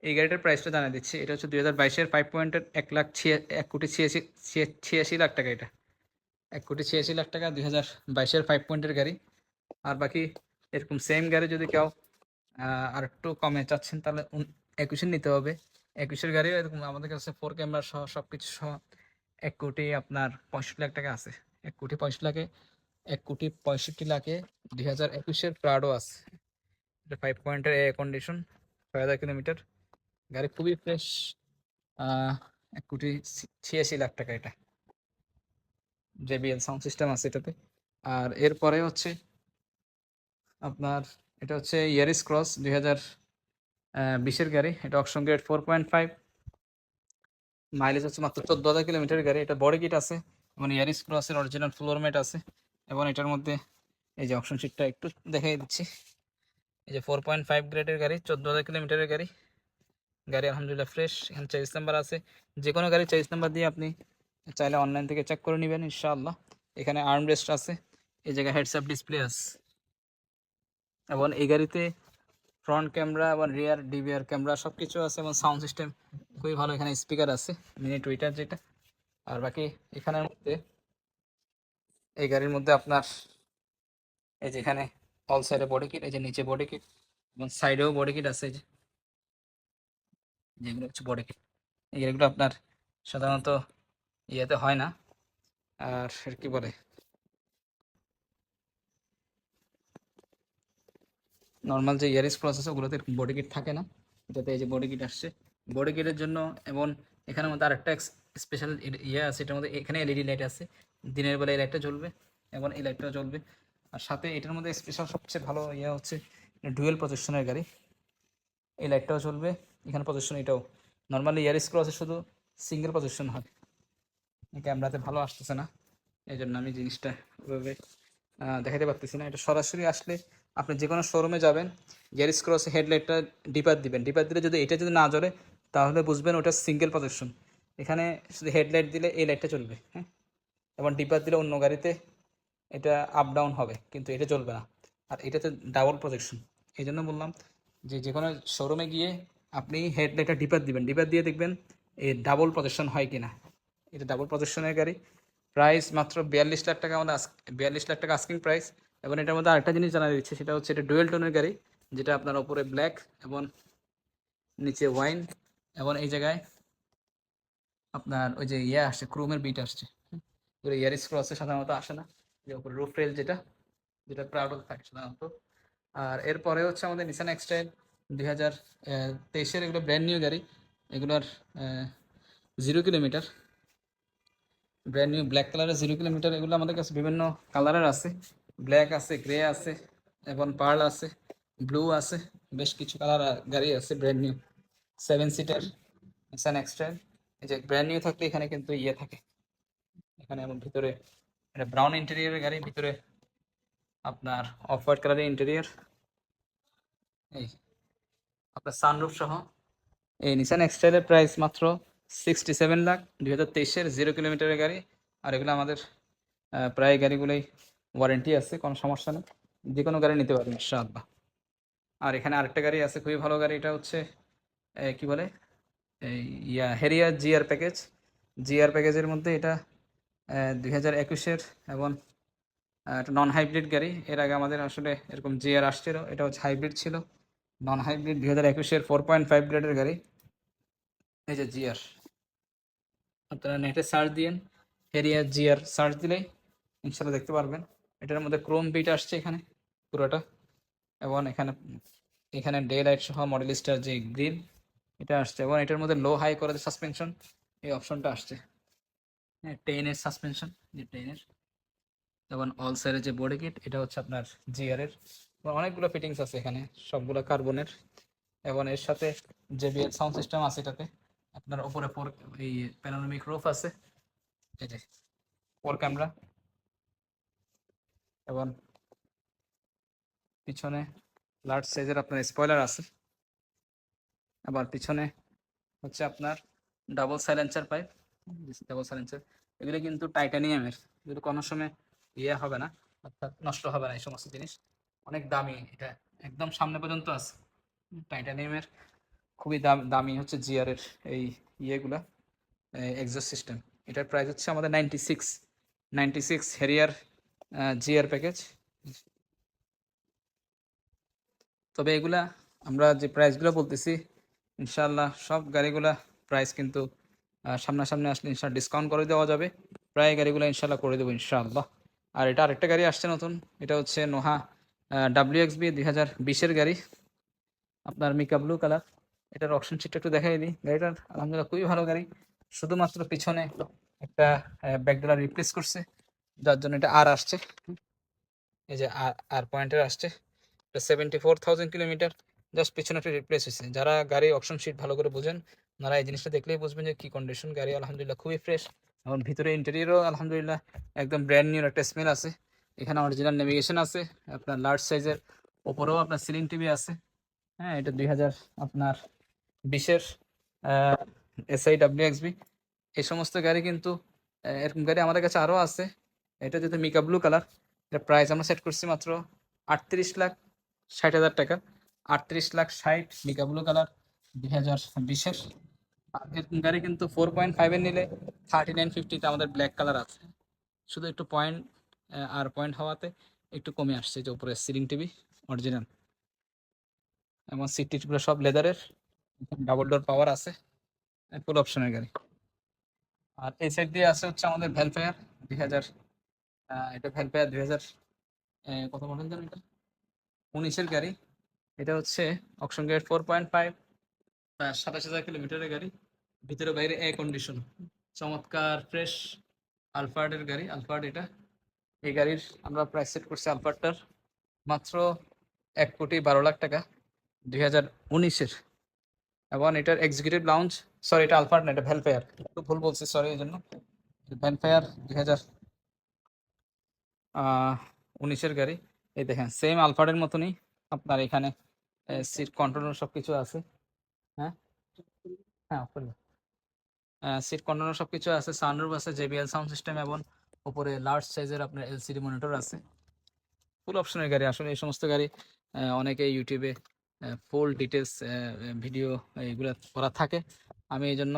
এই গাড়িটার প্রাইসটা জানিয়ে দিচ্ছি। এটা হচ্ছে 2022-এর 5 পয়েন্টের 1,86,লাখ টাকা। এটা 1,86,00,000 টাকা, 2022-এর 5 পয়েন্টের গাড়ি। আর বাকি এরকম সেম গাড়ি যদি কেউ আর একটু কমে চাচ্ছেন, তাহলে 21-এর নিতে হবে। 21-এর গাড়ি এরকম আমাদের কাছে 4 ক্যামেরা সহ সব কিছু সহ 1,65,লাখ টাকা আছে। 1,65,00,000-এ 1,65,00,000-এ 2021-এর প্রাডো আছে। এটা 5 পয়েন্টের এ কন্ডিশন, 6,000 কিলোমিটার গাড়ি, খুবই ফ্রেশ। 1,86,00,000 টাকা এটা। জেবিএল সাউন্ড সিস্টেম আছে এটাতে। আর এরপরে হচ্ছে আপনার এটা হচ্ছে ইয়ারিস ক্রস, 2020-এর গাড়ি। এটা অপশন গ্রেড 4.5। মাইলেজ হচ্ছে মাত্র 14,000 কিলোমিটার গাড়ি। এটা বডি কিট আছে এবং এয়ার স্ক্রু আছে, অরিজিনাল ফ্লোর ম্যাট আছে এবং এটার মধ্যে এই যে অপশন শিটটা একটু দেখাই দিচ্ছি। এই যে 4.5 গ্রেডের গাড়ি, 14,000 কিলোমিটারের গাড়ি। গাড়ি আলহামদুলিল্লাহ ফ্রেশ। এখানে চেঞ্জ নাম্বার আছে, যে কোনো গাড়ি চেঞ্জ নাম্বার দিয়ে আপনি চাইলে অনলাইন থেকে চেক করে নেবেন ইনশাআল্লাহ। এখানে আর্মরেস্ট আছে, এই জায়গায় হেডস আপ ডিসপ্লে আছে এবং এই গাড়িতে ফ্রন্ট ক্যামেরা এবং রিয়ার ডিভিআর ক্যামেরা সব কিছু আছে এবং সাউন্ড সিস্টেম খুবই ভালো। এখানে স্পিকার আছে মিনি টুইটার যেটা। আর বাকি এখানের মধ্যে, এই গাড়ির মধ্যে আপনার এই যে এখানে অল সাইডে বডি কিট, এই যে নিচে বডি কিট এবং সাইডেও বডি কিট আছে, এই যেগুলো হচ্ছে বডি কিট। এই গাড়িগুলো আপনার সাধারণত ইয়েতে হয় না, আর কি বলে নর্মাল যে ইয়ারিস ক্রস আছে ওগুলোতে বডি কিট থাকে না, যাতে এই যে বডি কিট আসছে বডি কিটের জন্য। এবং এখানের মধ্যে আরেকটা স্পেশাল ইয়ে আছে, এটার মধ্যে এখানে এলইডি লাইট আছে, দিনের বেলা এই লাইটটা জ্বলবে এবং এই লাইটটাও জ্বলবে। আর সাথে এটার মধ্যে স্পেশাল সবচেয়ে ভালো ইয়ে হচ্ছে ডুয়েল প্রজেকশনের গাড়ি, এই লাইটটাও চলবে। এখানে প্রজেকশন এটাও, নর্মালি ইয়ারিস ক্রসে শুধু সিঙ্গেল প্রজেকশন হয়, ক্যামেরাতে ভালো আসতেছে না, এই জন্য আমি জিনিসটা ওইভাবে দেখাতে পারতেছি না। এটা সরাসরি আসলে আপনি যে কোনো শোরুমে যাবেন, ইয়ারিস ক্রসে হেডলাইটটা ডিপার দিবেন, ডিপার দিলে যদি এটা যদি না জ্বলে তাহলে বুঝবেন ওটা সিঙ্গেল প্রজেকশন। এখানে শুধু হেডলাইট দিলে এই লাইটটা চলবে, হ্যাঁ, এবং ডিপার দিলে অন্য গাড়িতে এটা আপ ডাউন হবে কিন্তু এটা চলবে না। আর এটাতে ডাবল প্রজেকশন, এই জন্য বললাম যে যে কোনো শোরুমে গিয়ে আপনি হেডলাইটটা ডিপার দিবেন, ডিপার দিয়ে দেখবেন এই ডাবল প্রজেকশন হয় কিনা। এটা ডাবল প্রজেকশনের গাড়ি। প্রাইস মাত্র 42 লাখ টাকা, আমাদের 42 লাখ টাকা আস্কিং প্রাইস। এবং এটার মধ্যে আরেকটা জিনিস জানা দিচ্ছে, সেটা হচ্ছে এটা ডুয়েল টোনের গাড়ি, যেটা আপনার ওপরে ব্ল্যাক এবং নিচে ওয়াইন এবং এই জায়গায় আপনার ওই যে ইয়ে আসছে ক্রোমের বিট আসছে। ইয়ারিস ক্রসে সাধারণত আসে না, যে ওপরে রুফ রেল যেটা যেটা প্রাউড থাকে সাধারণত। আর এরপরে হচ্ছে আমাদের নিসান এক্সটাইল 2023-এর, এগুলো ব্র্যান্ড নিউ গাড়ি, এগুলোর 0 কিলোমিটার, ব্র্যান্ড নিউ ব্ল্যাক কালারের 0 কিলোমিটার। এগুলো আমাদের কাছে বিভিন্ন কালারের আছে, ব্ল্যাক আছে, গ্রে আছে এবং পার্ল আছে, ব্লু আছে, বেশ কিছু কালার গাড়ি আছে ব্র্যান্ড নিউ 7 সিটার নিসান এক্সটাইল। এই যে ব্র্যান্ড নিউ থাকলে এখানে কিন্তু ইয়ে থাকে, এখানে এমন ভিতরে এটা ব্রাউন ইন্টেরিয়রের গাড়ি, ভিতরে আপনার অফ হোয়াইট কালারের ইন্টেরিয়র, এই আপনার সানরুফ সহ। এই নিসান এক্সটাইলের প্রাইস মাত্র 67 লাখ, 2023-এর 0 কিলোমিটারের গাড়ি। আর এগুলো আমাদের প্রায় গাড়িগুলোই ওয়ারেন্টি আছে, কোনো সমস্যা নেই, যে কোনো গাড়ি নিতে পারবেন ইনশাআল্লাহ। আর এখানে আরেকটা গাড়ি আছে খুবই ভালো গাড়ি, এটা হচ্ছে কি বলে এই হেরিয়ার জিআর প্যাকেজ। জিআর প্যাকেজের মধ্যে এটা 2021-এর এবং একটা নন হাইব্রিড গাড়ি। এর আগে আমাদের আসলে এরকম জিআর আসছিল, এটা হচ্ছে হাইব্রিড ছিল, নন হাইব্রিড 2021-এর 4.5 গ্রেডের গাড়ি। এই যে জিআর, আপনারা নেটে সার্চ দিন হেরিয়ার জিআর সার্চ দিলেই ইনশাল্লাহ দেখতে পারবেন। এটার মধ্যে ক্রোম বিট আসছে এখানে পুরোটা, এবং এখানে এখানে ডে লাইট সহ মডেল স্টার যে গ্রিল এটা আসছে, এবং এটার মধ্যে লো হাই করে সাসপেনশন এই অপশনটা আসছে, হ্যাঁ, 10-এর সাসপেনশন, যে 10-এর। এবং অল সাইডের যে বডি কিট, এটা হচ্ছে আপনার জিআর এর, অনেকগুলো ফিটিংস আছে এখানে, সবগুলো কার্বনের। এবং এর সাথে JBL সাউন্ড সিস্টেম আছে এটাতে। আপনার উপরে এই প্যানোরামিক রুফ আছে, এই যে 4 ক্যামেরা, এবং পিছনে লার্জ সাইজের আপনার স্পয়লার আছে। আবার পিছনে হচ্ছে আপনার double silencer pipe, double silencer. এগুলো কিন্তু টাইটানিয়ামের, এগুলো কোনো সময় ইয়ে হবে না, অর্থাৎ নষ্ট হবে না। এই সমস্ত জিনিস অনেক দামি, এটা একদম সামনে পর্যন্ত আছে টাইটানিয়ামের, খুবই দামি হচ্ছে জিআর এর এই ইয়েগুলা এক্সস্ট সিস্টেম। এটার প্রাইস হচ্ছে আমাদের 96 হেরিয়ার জিআর প্যাকেজ। তবে এগুলা আমরা যে প্রাইসগুলো বলতেছি ইনশাআল্লাহ সব গাড়িগুলা প্রাইস কিন্তু সামনাসামনি আসলে ইনশাআল্লাহ ডিসকাউন্ট করে দেওয়া যাবে, প্রায় গাড়িগুলো ইনশাআল্লাহ করে দেবো ইনশাআল্লাহ। আর এটা আরেকটা গাড়ি আসছে নতুন, এটা হচ্ছে নোহা WXB 2020-এর গাড়ি, আপনার মিকা ব্লু কালার। এটার অপশন সিটটা একটু দেখাই দিই। গাড়িটার আলহামদুলিল্লাহ খুবই ভালো গাড়ি, শুধুমাত্র পিছনে একটা ব্যাকডালা রিপ্লেস করছে, যার জন্য এটা আর আসছে, এই যে আর পয়েন্টের আসছে। এটা 74,000 কিলোমিটার, জাস্ট পিছনে একটা রিপ্লেস হয়েছে। যারা গাড়ি অপশন শিট ভালো করে বুঝেন আপনারা এই জিনিসটা দেখলেই বুঝবেন যে কি কন্ডিশন গাড়ি, আলহামদুলিল্লাহ খুবই ফ্রেশ। এবং ভিতরে ইন্টেরিয়রও আলহামদুলিল্লাহ একদম ব্র্যান্ড নিউ একটা স্মেল আছে। এখানে অরিজিনাল নেভিগেশন আছে, আপনার লার্জ সাইজের, ওপরেও আপনার সিলিং টিভি আছে। হ্যাঁ, এটা 2000 আপনার 20-এর SI WXB। এই সমস্ত গাড়ি কিন্তু এরকম গাড়ি আমাদের কাছে আরও আছে। এটা যেহেতু মিকা ব্লু কালার, এটা প্রাইস আমরা সেট করছি মাত্র 38,60,000 টাকা। 38,60,000 মিকা ব্লু কালার 2020-এর। আর এরকম গাড়ি কিন্তু 4.5-এর নিলে 3950 আমাদের ব্ল্যাক কালার আছে। শুধু একটু পয়েন্ট আর পয়েন্ট হওয়াতে একটু কমে আসছে, যে উপরে সিলিং টিভি অরিজিনাল, এবং সিট টিটগুলো সব লেদারের, ডাবল ডোর পাওয়ার আছে, ফুল অপশনের গাড়ি। আর এই সাইড দিয়ে আছে হচ্ছে আমাদের ভ্যালফেয়ার 2000, এটা ভ্যালফেয়ার 2000 কত মডেল জানো এটা, 19-এর গাড়ি। এটা হচ্ছে অকশন গ্রেড 4.5, 27,000 কিলোমিটারের গাড়ি। ভিতরে বাইরে এয়ার কন্ডিশন, চমৎকার ফ্রেশ আলফার্ডের গাড়ি। আলফার্ড এটা, এই গাড়ির আমরা প্রাইস সেট করছি আলফার্ডটার মাত্র 1,12,00,000 টাকা 2019-এর। এবং এটার এক্সিকিউটিভ লাউঞ্জ, সরি এটা আলফার্ড না, এটা ভ্যালফেয়ার, একটু ভুল বলছি, সরি এই জন্য। ভ্যালফেয়ার 2019-এর গাড়ি। এই দেখেন সেম আলফার্ডের মতনই আপনার এখানে সিট কন্ট্রোল সব কিছু আছে। হ্যাঁ, হ্যাঁ, সিট কন্ট্রোল সব কিছু আছে, সানরুফ আছে, JBL সাউন্ড সিস্টেম, এবং উপরে লার্জ সাইজের আপনার LCD মনিটর আছে। ফুল অপশনের গাড়ি। আসলে এই সমস্ত গাড়ি অনেকে ইউটিউবে ফুল ডিটেলস ভিডিও এগুলো করা থাকে, আমি এই জন্য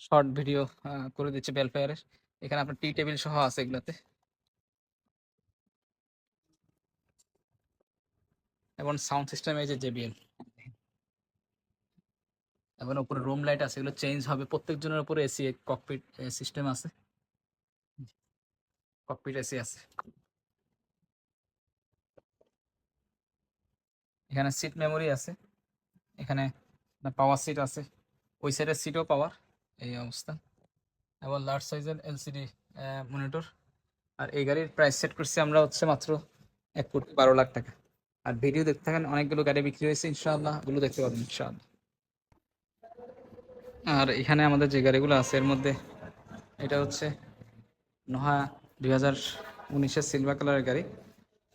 শর্ট ভিডিও করে দিচ্ছি ভেলফেয়ারের। এখানে আপনার টি টেবিল সহ আছে এগুলাতে, এবং সাউন্ড সিস্টেম এই যে JBL, এবং উপরে রুম লাইট আছে, এগুলো চেঞ্জ হবে প্রত্যেক জনের উপরে। এসি ককপিট সিস্টেম আছে, ককপিট এসি আছে। এখানে সিট মেমোরি আছে, এখানে পাওয়ার সিট আছে, ওই সাইডের সিটও পাওয়ার, এই অবস্থা। এবং লার্জ সাইজের LCD মনিটর। আর এই গাড়ির প্রাইস সেট করছি আমরা হচ্ছে মাত্র 1,12,00,000 টাকা। আর ভিডিও দেখতে থাকেন, অনেকগুলো গাড়ি বিক্রি হয়েছে ইনশাআল্লাহ, ওগুলো দেখতে পাবেন ইনশাআল্লাহ। আর এখানে আমাদের যে গাড়িগুলো আছে এর মধ্যে এটা হচ্ছে নোহা 2019-এর সিলভার কালারের গাড়ি।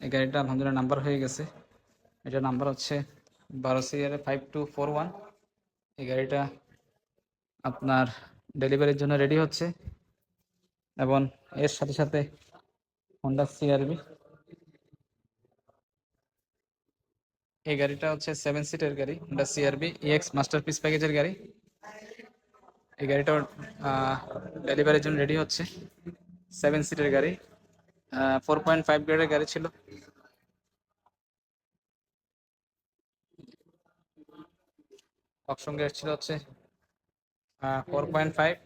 এই গাড়িটা আলহামদুলিল্লাহ নাম্বার হয়ে গেছে, এটা নাম্বার হচ্ছে 12CR5241। এই গাড়িটা আপনার ডেলিভারির জন্য রেডি হচ্ছে। এবং এর সাথে সাথে হন্ডা CRV, এই গাড়িটা হচ্ছে 7 সিটের গাড়ি, হন্ডা CRV EX মাস্টারপিস প্যাকেজের গাড়ি। এই গাড়িটাও ডেলিভারির জন্য রেডি হচ্ছে, 7 সিটের গাড়ি, 4.5 গ্রেডের গাড়ি ছিল। অপশন গ্রেড ছিল হচ্ছে 4.5,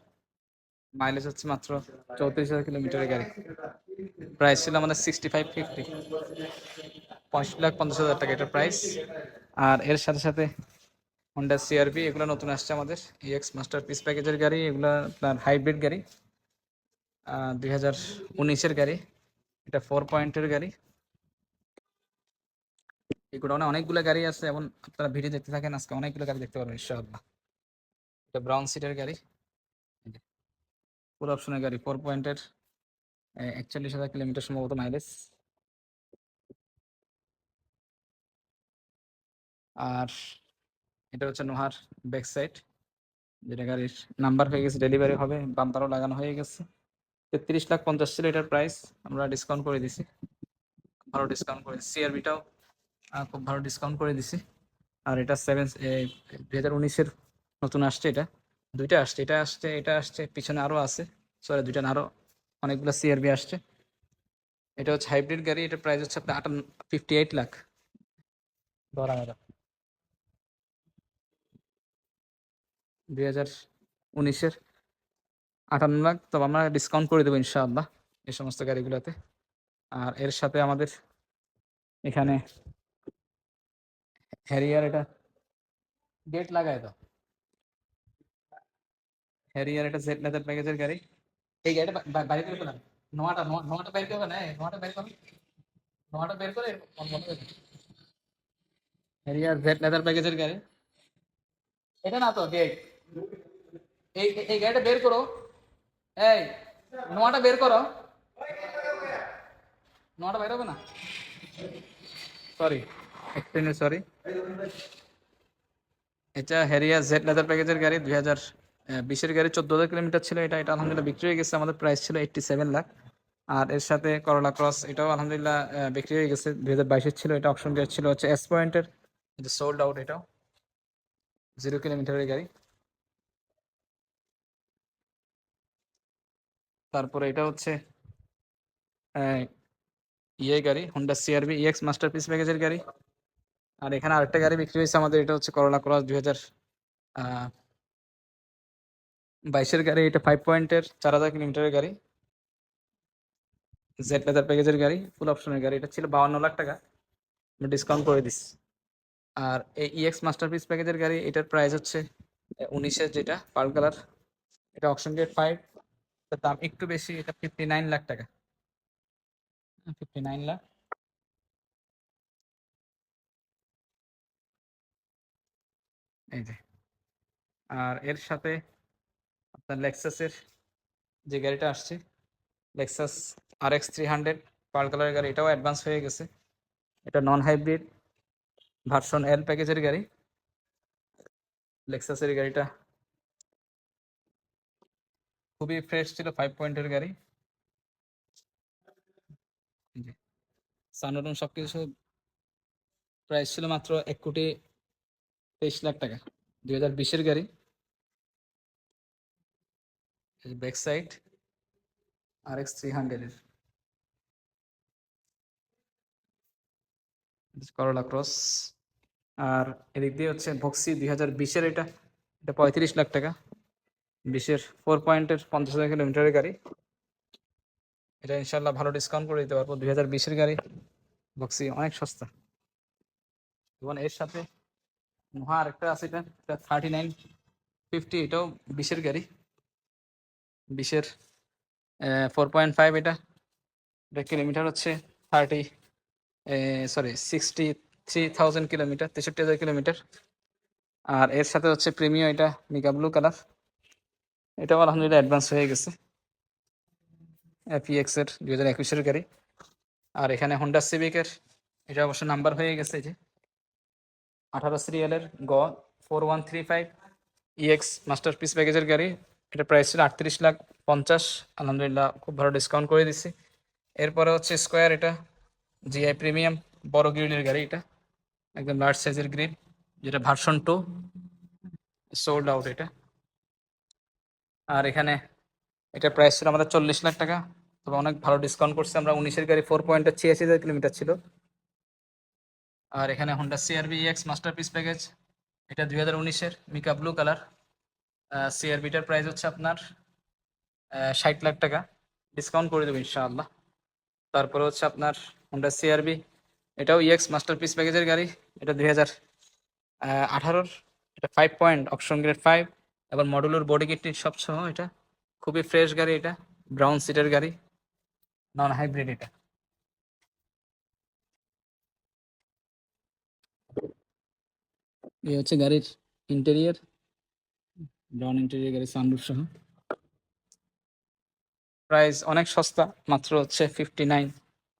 মাইলেজ হচ্ছে মাত্র 34,000 কিলোমিটারের গাড়ি। প্রাইস ছিল আমাদের 6550, 65,50,000 টাকা এটা প্রাইস। আর এর সাথে সাথে হন্ডা CRV, এগুলো নতুন আসছে আমাদের EX মাস্টারপিস প্যাকেজের গাড়ি। এগুলো আপনার হাইব্রিড গাড়ি, 2019-এর গাড়ি। এটা 4 পয়েন্টের গাড়ি। এগুলো অনেকগুলো গাড়ি আছে, এবং আপনারা ভিডিও দেখতে থাকেন, আজকে অনেকগুলো গাড়ি দেখতে পারবেন ইনশাআল্লাহ। এটা ব্রাউন সিটের গাড়ি, ফুল অপশনের গাড়ি, 4 পয়েন্টের, 41,000 কিলোমিটার সম্ভবত মাইলেজ। আর এটা হচ্ছে নোহার ব্যাক সাইড, যেটা গাড়ির নাম্বার হয়ে গেছে, ডেলিভারি হবে, বাম্পারও লাগানো হয়ে গেছে। 33,50,000 ছিল এটার প্রাইস, আমরা ডিসকাউন্ট করে দিছি, ভালো ডিসকাউন্ট করে। CRVটাও খুব ভালো ডিসকাউন্ট করে দিছি। আর এটা 2019-এর নতুন আসছে, এটা দুইটা আসছে, এটা আসছে, এটা আসছে, পিছনে আরও আছে, সরি দুইটা না, আরও অনেকগুলো CRV আসছে। এটা হচ্ছে হাইব্রিড গাড়ি, এটার প্রাইস হচ্ছে আপনার 58 লাখ ধরা মেরা 2019-এর 58 লাখ। তবে আমরা ডিসকাউন্ট করে দেবো ইনশাআল্লাহ এই সমস্ত গাড়িগুলোতে। আর এর সাথে আমাদের এখানে হ্যারিয়ার, এটা গেট লাগায় তো, হ্যারিয়ার এটা জেড লেদার প্যাকেজের গাড়ি। এই গাড়িটা বাইরে করে পেলাম, নোয়াটা বের করবে না, নোয়াটা বের করবে, নোয়াটা বের করে হ্যারিয়ার জেড লেদার প্যাকেজের গাড়ি। এটা না তো গেট, এই গাড়িটা বের করো। এই নোয়াটা বের করো। নোয়াটা বের হবে না, সরি, এক্সট্রিমলি সরি। এটা হ্যারিয়ার জেড লেদার প্যাকেজের গাড়ি, 2020-এর গাড়ি, 14,000 কিলোমিটার ছিল এটা। এটা আলহামদুলিল্লাহ বিক্রি হয়ে গেছে, আমাদের প্রাইস ছিল 87 লাখ। আর এর সাথে করলা ক্রস, এটাও আলহামদুলিল্লাহ বিক্রি হয়ে গেছে, 2022-এর ছিল এটা। অপশন গাড়ি ছিল হচ্ছে এস পয়েন্টের, এটা সোল্ড আউট। এটাও 0 কিলোমিটারের গাড়ি। তারপরে এটা হচ্ছে আহ, গাড়ি, হোন্ডা সিআরভি ইএক্স মাস্টারপিস প্যাকেজের গাড়ি। আর এখানে আরেকটা গাড়ি বিক্রি হয়েছে আমাদের, এটা হচ্ছে করলা ক্রস 2022-এর গাড়ি। এটা 5 পয়েন্টের, 4,000 কিলোমিটারের গাড়ি, জেড লেদার প্যাকেজের গাড়ি, ফুল অপশনের গাড়ি। এটা ছিল 52 লাখ টাকা, ডিসকাউন্ট করে দিস। আর এই ইএক্স মাস্টারপিস প্যাকেজের গাড়ি, এটার প্রাইস হচ্ছে 19-এর, যেটা পার্ল কালার। এটা অপশন গ্রেড 5, দাম একটু বেশি, এটা 59 লাখ টাকা, 59 লাখ। এই যে, আর এর সাথে আপনার লেক্সাসের যে গাড়িটা আসছে, লেক্সাস RX 300 পার্ল কালারের গাড়ি, এটাও অ্যাডভান্স হয়ে গেছে। এটা নন হাইব্রিড ভার্সন এল প্যাকেজের গাড়ি। লেক্সাসের এই গাড়িটা খুবই ফ্রেশ ছিল, 5 পয়েন্টের গাড়ি। সানরুম সবকিছু, প্রাইস ছিল মাত্র 1,23,00,000 টাকা, 2020-এর গাড়ি। ব্যাক সাইড RX 300 এর করোলা ক্রস। আর এদিক দিয়ে হচ্ছে ভক্সি 2020-এর, এটা এটা 35 লাখ টাকা, 20-এর 4 পয়েন্টের, 50,000 কিলোমিটারের গাড়ি। এটা ইনশাল্লাহ ভালো ডিসকাউন্ট করে দিতে পারবো, 2020-এর গাড়ি, ভক্সি অনেক সস্তা। এবং এর সাথে নোহা আরেকটা আছে, এটা 3950, এটাও 20-এর গাড়ি, 20-এর 4.5। এটা কিলোমিটার হচ্ছে 63,000 কিলোমিটার, 63,000 কিলোমিটার। আর এর সাথে হচ্ছে প্রিমিয়াম, এটা মিকা ব্লু কালার, এটাও আলহামদুলিল্লাহ অ্যাডভান্স হয়ে গেছে, FEX এর 2021-এর গাড়ি। আর এখানে হোন্ডা সিভিকের, এটা অবশ্য নাম্বার হয়ে গেছে, যে 18 সিরিয়ালের গ 4135 EX মাস্টারপিস প্যাকেজের গাড়ি। এটা প্রাইস ছিল 38,50,000, আলহামদুলিল্লাহ খুব ভালো ডিসকাউন্ট করে দিচ্ছি। এরপরে হচ্ছে স্কোয়ার, এটা GI প্রিমিয়াম বড় গ্রিলের গাড়ি, এটা একদম লার্জ সাইজের গ্রিল, যেটা ভার্সন 2, সোল্ড আউট এটা। আর এখানে এটা প্রাইস ছিল আমাদের 40 লাখ টাকা, তবে অনেক ভালো ডিসকাউন্ট করছে আমরা। 19-এর গাড়ি, 4 পয়েন্টের, 86,000 কিলোমিটার ছিল। আর এখানে Honda CRV EX masterpiece package, এটা 2019-এর, মিকা ব্লু কালার। CRVটার প্রাইস হচ্ছে আপনার 60 লাখ টাকা, ডিসকাউন্ট করে দেবো ইনশাআল্লাহ। তারপরে হচ্ছে আপনার হোন্ডা CRV, এটাও EX মাস্টারপিস প্যাকেজের গাড়ি, এটা 2018-র, এটা 5 পয়েন্ট, অপশন গ্রেড 5, এবং মডুলার বডি কিট সব সহ। এটা খুবই ফ্রেশ গাড়ি, এটা ব্রাউন সিটের গাড়ি, নন হাইব্রিড এটা। এই হচ্ছে গাড়ির ইন্টেরিয়র, ব্রাউন ইন্টেরিয়র গাড়ি, সানরুফ সহ। প্রাইস অনেক সস্তা, মাত্র হচ্ছে 59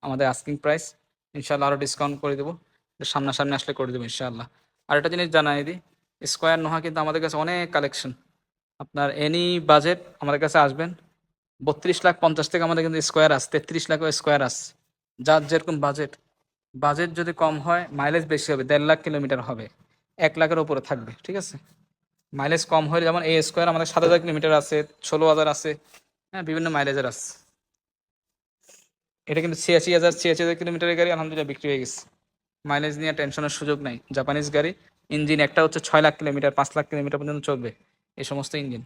আমাদের আস্কিং প্রাইস। ইনশাল্লাহ আরও ডিসকাউন্ট করে দেবো, সামনাসামনি আসলে করে দেবো ইনশাআল্লাহ। আর একটা জিনিস জানাই দিই, স্কোয়ার নোহা কিন্তু আমাদের কাছে অনেক কালেকশন। আপনার এনি বাজেট আমাদের কাছে আসবেন, 32,50,000 থেকে আমাদের কিন্তু স্কোয়ার আস, 33 লাখও স্কোয়ার আস, যার যেরকম বাজেট। বাজেট যদি কম হয়, মাইলেজ বেশি হবে, 1.5 লাখ কিলোমিটার হবে, 1 লাখের উপরে থাকবে, ঠিক আছে। মাইলেজ কম হলে, যেমন এই স্কোয়ার আমাদের 7,000 কিলোমিটার আছে, 16,000 আছে, হ্যাঁ বিভিন্ন মাইলেজের আছে। এটা কিন্তু 86,000 গাড়ি, আলহামদুলিল্লাহ বিক্রি হয়ে গেছে। মাইলেজ নিয়ে টেনশনের সুযোগ নাই, জাপানিজ গাড়ি। ইঞ্জিন একটা হচ্ছে 6 লাখ কিলোমিটার, 5 লাখ কিলোমিটার পর্যন্ত চলবে এই সমস্ত ইঞ্জিন।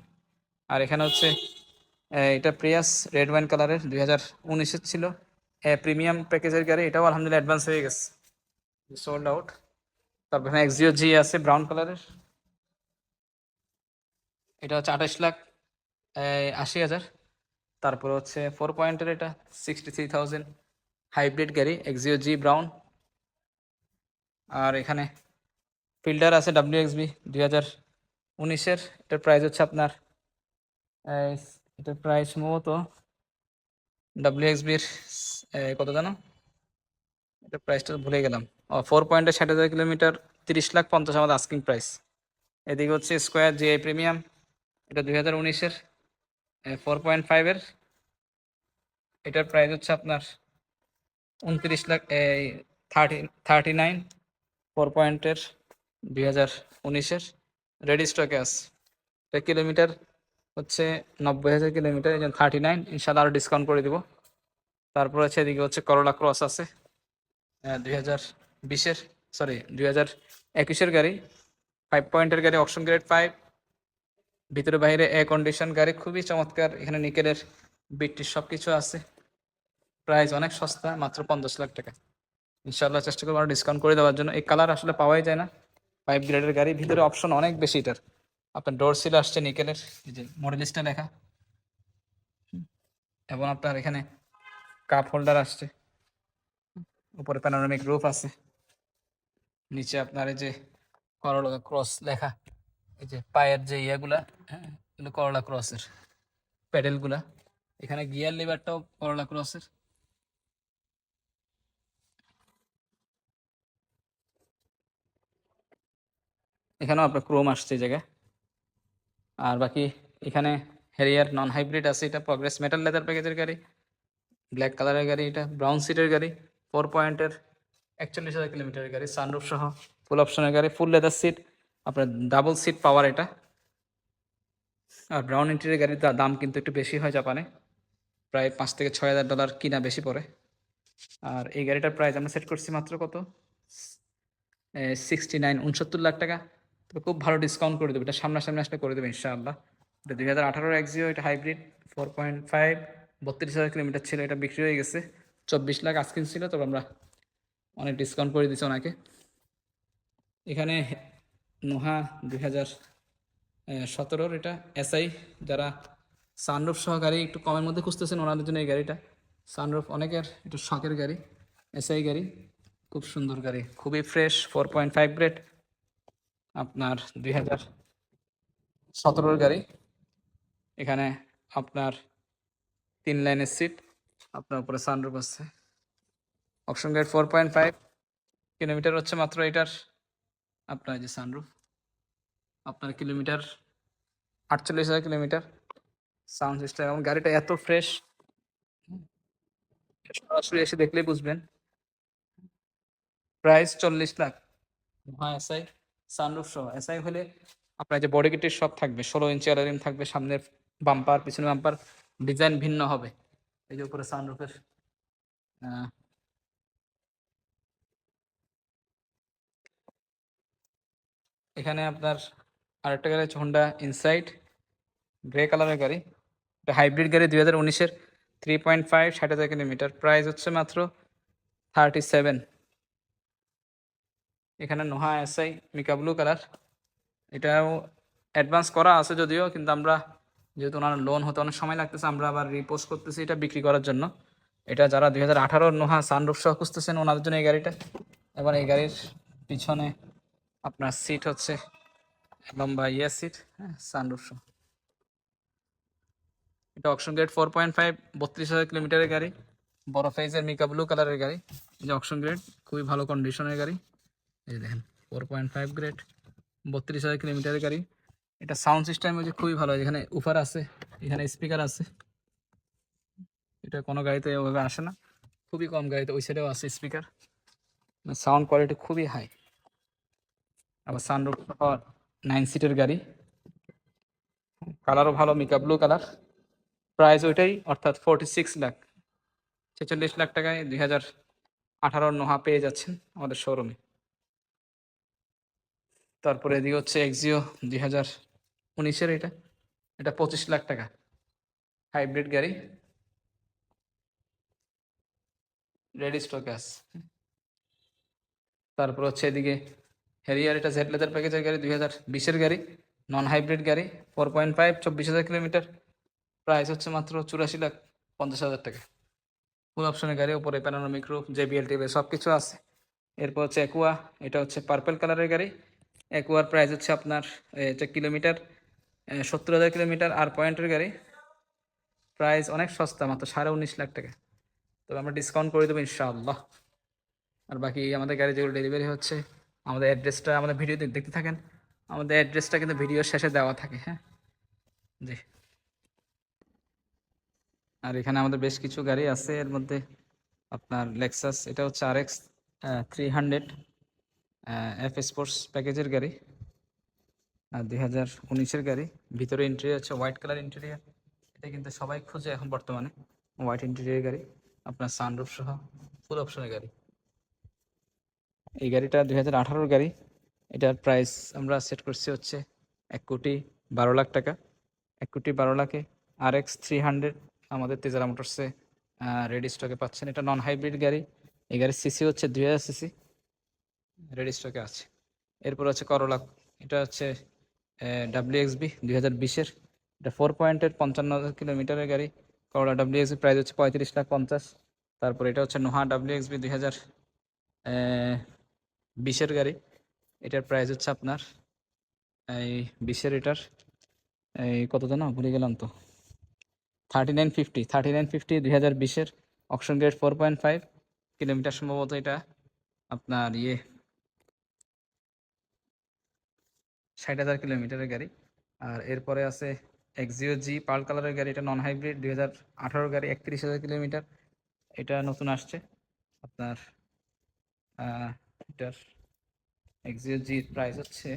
আর এখানে হচ্ছে এটা প্রিয়াস রেড ওয়াইন কালারের, 2019-এর ছিল, প্রিমিয়াম প্যাকেজের গাড়ি, এটাও আলহামদুলিল্লাহ অ্যাডভান্স হয়ে গেছে, সোল্ড আউট। তারপর এখানে এক্সিও জি আছে ব্রাউন কালারের, এটা হচ্ছে 28,80,000। তারপর হচ্ছে 4 পয়েন্টের, এটা 63,000, হাইব্রিড গাড়ি, এক্সিও জি ব্রাউন। আর এখানে ফিল্ডার আছে WXB 19-এর এটার প্রাইস হচ্ছে আপনার এই, এটার প্রাইস সম্ভবত ডাব্লিউএক্সবির কত জানো, এটার প্রাইসটা ভুলে গেলাম। 4.60 হাজার কিলোমিটার, 30,50,000 আমাদের আস্কিং প্রাইস। এদিকে হচ্ছে স্কোয়ার জিআই প্রিমিয়াম, এটা 2019-এর 4.5-এর, এটার প্রাইস হচ্ছে আপনার 29 লাখ, এই 39, 4 পয়েন্টের, 2019-এর, রেডি স্টকে আছে। এটা কিলোমিটার হচ্ছে 90,000 কিলোমিটার, এই জন্য 39, ইনশাল্লাহ আরও ডিসকাউন্ট করে দিব। তারপর আছে এদিকে হচ্ছে করোলা ক্রস আছে 2020-এর, সরি 2021-এর গাড়ি, 5 পয়েন্টের গাড়ি, অপশন গ্রেড 5, ভিতরে বাইরে কন্ডিশন গাড়ি, খুবই চমৎকার। এখানে নিকেলের বিটটির সব কিছু আছে। প্রাইস অনেক সস্তা, মাত্র 50 লাখ টাকা। ইনশাল্লাহ চেষ্টা করবো আরও ডিসকাউন্ট করে দেওয়ার জন্য। এই কালার আসলে পাওয়াই যায় না 5 গ্রেডের গাড়ি, ভিতরে অপশন অনেক বেশি এটার। আপনার ডোর সিল আসছে নিকেলের, এই যে মডেলিস্টটা লেখা, এবং আপনার এখানে কাপ হোল্ডার আসছে, উপরে প্যানোরামিক রুফ আছে, নিচে আপনার এই যে করলা ক্রস লেখা, এই যে পায়ের যে ইয়েগুলা, হ্যাঁ এগুলো করলা ক্রসের প্যাডেলগুলা। এখানে গিয়ার লিভারটাও করলা ক্রসের। এখানেও আপনার ক্রোম আসছে এই জায়গায়। আর বাকি এখানে হ্যারিয়ার নন হাইব্রিড আছে, এটা প্রগ্রেস মেটাল লেদার প্যাকেজের গাড়ি, ব্ল্যাক কালারের গাড়ি, এটা ব্রাউন সিটের গাড়ি, 4 পয়েন্টের, 41,000 কিলোমিটারের গাড়ি, সানরুফ সহ, ফুল অপশনের গাড়ি, ফুল লেদার সিট, আপনার ডাবল সিট পাওয়ার এটা। আর ব্রাউন ইন্টেরিয়র গাড়ির দাম কিন্তু একটু বেশি হয় জাপানে, প্রায় $5,000 থেকে $6,000 কিনা বেশি পড়ে। আর এই গাড়িটার প্রাইস আমরা সেট করছি মাত্র কত, 69, 69 লাখ টাকা। তো খুব ভালো ডিসকাউন্ট করে দেবে, এটা সামনাসামনি আসলে করে দেবে ইনশাআল্লাহ। এটা 2018-এর এক্সিও, এটা হাইব্রিড, 4.5, 32,000 কিলোমিটার ছিল, এটা বিক্রি হয়ে গেছে 24 লাখ আস্কিং ছিল, তবে আমরা অনেক ডিসকাউন্ট করে দিচ্ছি ওনাকে। এখানে নোহা 2017-র, এটা এসআই, যারা সানরুফ সহ গাড়ি একটু কমের মধ্যে খুঁজতেছেন ওনাদের জন্য এই গাড়িটা। সানরুফ অনেকের একটু শখের গাড়ি, এসআই গাড়ি, খুব সুন্দর গাড়ি, খুবই ফ্রেশ, 4.5 গ্রেড, আপনার 2017-র গাড়ি। এখানে আপনার 3 লাইনের সিট, আপনার উপরে সানরুফ আছে, অপশন গ্রেড, 4.5 কিলোমিটার হচ্ছে মাত্র এটার, আপনার যে সানরুফ, আপনার কিলোমিটার 48,000 কিলোমিটার, সাউন্ড সিস্টেম, এবং গাড়িটা এত ফ্রেশ, সরাসরি এসে দেখলেই বুঝবেন। প্রাইস 40 লাখ। হ্যাঁ এসআই, সানরুফ সহ। এসআই হলে আপনার যে বডি কিটের সব থাকবে, 16 ইঞ্চি অ্যালুমিনিয়াম থাকবে, সামনের বাম্পার, পিছনের বাম্পার ডিজাইন ভিন্ন হবে। এই যে উপরে সানরুফের এখানে আপনার আরেকটা গাড়ি আছে হোন্ডা ইনসাইট, গ্রে কালারের গাড়ি, এটা হাইব্রিড গাড়ি, 2019-এর, 3.5, 60,000 কিলোমিটার, প্রাইস হচ্ছে মাত্র 37। এখানে নোহা এসআই মিকা ব্লু কালার, এটাও অ্যাডভান্স করা আছে যদিও, কিন্তু আমরা যেহেতু ওনার লোন হতে অনেক সময় লাগতেছে, আমরা আবার রিপোস্ট করতেছি এটা বিক্রি করার জন্য। এটা যারা 2018-র নোহা সানরুফ সহ খুঁজতেছেন ওনাদের জন্য এই গাড়িটা। এবার এই গাড়ির পিছনে আপনার সিট হচ্ছে লম্বা ইয়ে সিট, হ্যাঁ সানরুফ সহ। এটা অকশন গ্রেড 4.5, 32,000 কিলোমিটারের গাড়ি, বড় ফেজের মিকা ব্লু কালারের গাড়ি, এই যে অকশন গ্রেড, খুবই ভালো কন্ডিশনের গাড়ি। এই যে দেখেন 4.5 গ্রেড, 32,000 কিলোমিটারের গাড়ি। এটা সাউন্ড সিস্টেম হচ্ছে খুবই ভালো, এখানে উফার আছে, এখানে স্পিকার আছে, এটা কোনো গাড়িতে ওভাবে আসে না, খুবই কম গাড়িতে ওই সাইডেও আছে স্পিকার, সাউন্ড কোয়ালিটি খুবই হাই। আবার সানরুফ 9 সিটের গাড়ি, কালারও ভালো, মিকা ব্লু কালার, প্রাইস ওইটাই, অর্থাৎ 46 লাখ, 46 লাখ টাকায় 2018-র নোহা পেয়ে যাচ্ছেন আমাদের শোরুমে। তারপরে এদিকে হচ্ছে এক্সিও 2019-এর, এটা এটা 25 লাখ টাকা, হাইব্রিড গাড়ি, রেডি স্টকে আছে। তারপর হচ্ছে এদিকে হ্যারিয়ার, এটা জেড লেদার প্যাকেজের গাড়ি, 2020-এর গাড়ি, নন হাইব্রিড গাড়ি, 4.5, 24,000 কিলোমিটার, প্রাইস হচ্ছে মাত্র 84,50,000 টাকা, ফুল অপশনের গাড়ি, উপরে প্যানোরামিক রুফ, জেবিএল টিভি সব কিছু আছে। এরপর হচ্ছে একুয়া, এটা হচ্ছে পার্পেল কালারের গাড়ি, অ্যাকুয়ার প্রাইস হচ্ছে আপনার এটা কিলোমিটার 70,000 কিলোমিটার আর পয়েন্টের গাড়ি, প্রাইস অনেক সস্তা, মাত্র 19.5 লাখ টাকা। তবে আমরা ডিসকাউন্ট করে দেবো ইনশাআল্লাহ। আর বাকি আমাদের গাড়ি যেগুলো ডেলিভারি হচ্ছে, আমাদের অ্যাড্রেসটা আমাদের ভিডিও দেখতে থাকেন, আমাদের অ্যাড্রেসটা কিন্তু ভিডিওর শেষে দেওয়া থাকে। হ্যাঁ জি। আর এখানে আমাদের বেশ কিছু গাড়ি আছে, এর মধ্যে আপনার লেক্সাস, এটা হচ্ছে RX 300 এফ স্পোর্টস প্যাকেজের গাড়ি, আর 2019-এর গাড়ি। ভিতরে ইন্টেরিয়র হচ্ছে হোয়াইট কালার ইন্টেরিয়র, এটা কিন্তু সবাই খুঁজে এখন বর্তমানে, হোয়াইট ইন্টেরিয়র গাড়ি, আপনার সানরুফ সহ ফুল অপশনের গাড়ি। এই গাড়িটা 2018-র গাড়ি, এটার প্রাইস আমরা সেট করছি হচ্ছে 1,12,00,000 টাকা। 1,12,00,000-এ RX 300 আমাদের তেজারা মোটরসে রেডি স্টকে পাচ্ছেন। এটা নন হাইব্রিড গাড়ি, এই গাড়ির সিসি হচ্ছে 2000 সিসি, রেডি স্টকে আছে। এরপর হচ্ছে করলা, এটা হচ্ছে WXB 2020-এর, এটা 4 পয়েন্টের 55,000 কিলোমিটারের গাড়ি। করলা WXB প্রাইস হচ্ছে 35,50,000। তারপর এটা হচ্ছে নোহা WXB 2020-এর গাড়ি, এটার প্রাইস হচ্ছে আপনার এই 20-এর, এটার এই কত জানো ভুলে গেলাম তো, 3950 2020-এর অকশন গ্রেড 4.5 কিলোমিটার সম্ভবত, এটা আপনার 60,000 কিলোমিটারের গাড়ি। আর এরপরে আছে এক্সিও জি পার্ল কালারের গাড়ি, এটা নন হাইব্রিড 2018 গাড়ি, 31,000 কিলোমিটার, এটা নতুন আসছে আপনার। এটার এক্সিও জি প্রাইস হচ্ছে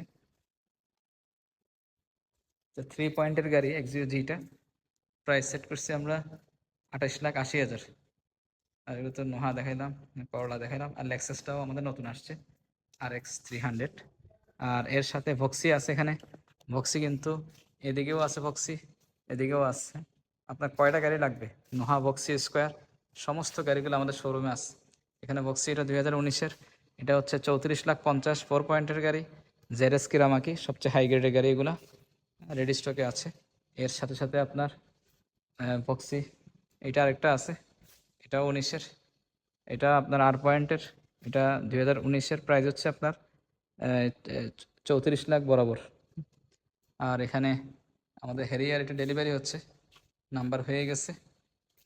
3 পয়েন্টের গাড়ি, এক্সিও জিটা প্রাইস সেট করছি আমরা 28,80,000। আর এগুলো তো নোহা দেখাইলাম, করলা দেখাইলাম, আর লেক্সাসটাও আমাদের নতুন আসছে RX 300। আর এর সাথে ভক্সি আছে এখানে, ভক্সি কিন্তু এদিকেও আছে, ভক্সি এদিকেও আছে। আপনার কয়টা গাড়ি লাগবে? নোহা, ভক্সি, স্কোয়ার, সমস্ত গাড়িগুলো আমাদের শোরুমে আছে। এখানে ভক্সি, এটা 2019-এর, এটা হচ্ছে 34,50,000 4 পয়েন্টের গাড়ি, জেরেস কিরামাকি, সবচেয়ে হাই গ্রেডের গাড়ি, এগুলা রেডি স্টকে আছে। এর সাথে সাথে আপনার ভক্সি, এটা আরেকটা আছে, এটাও 19-এর, এটা আপনার আর পয়েন্টের, এটা 2019-এর, প্রাইস হচ্ছে আপনার 34 লাখ বরাবর। আর এখানে আমাদের হেরিয়ার, এটা ডেলিভারি হচ্ছে, নাম্বার হয়ে গেছে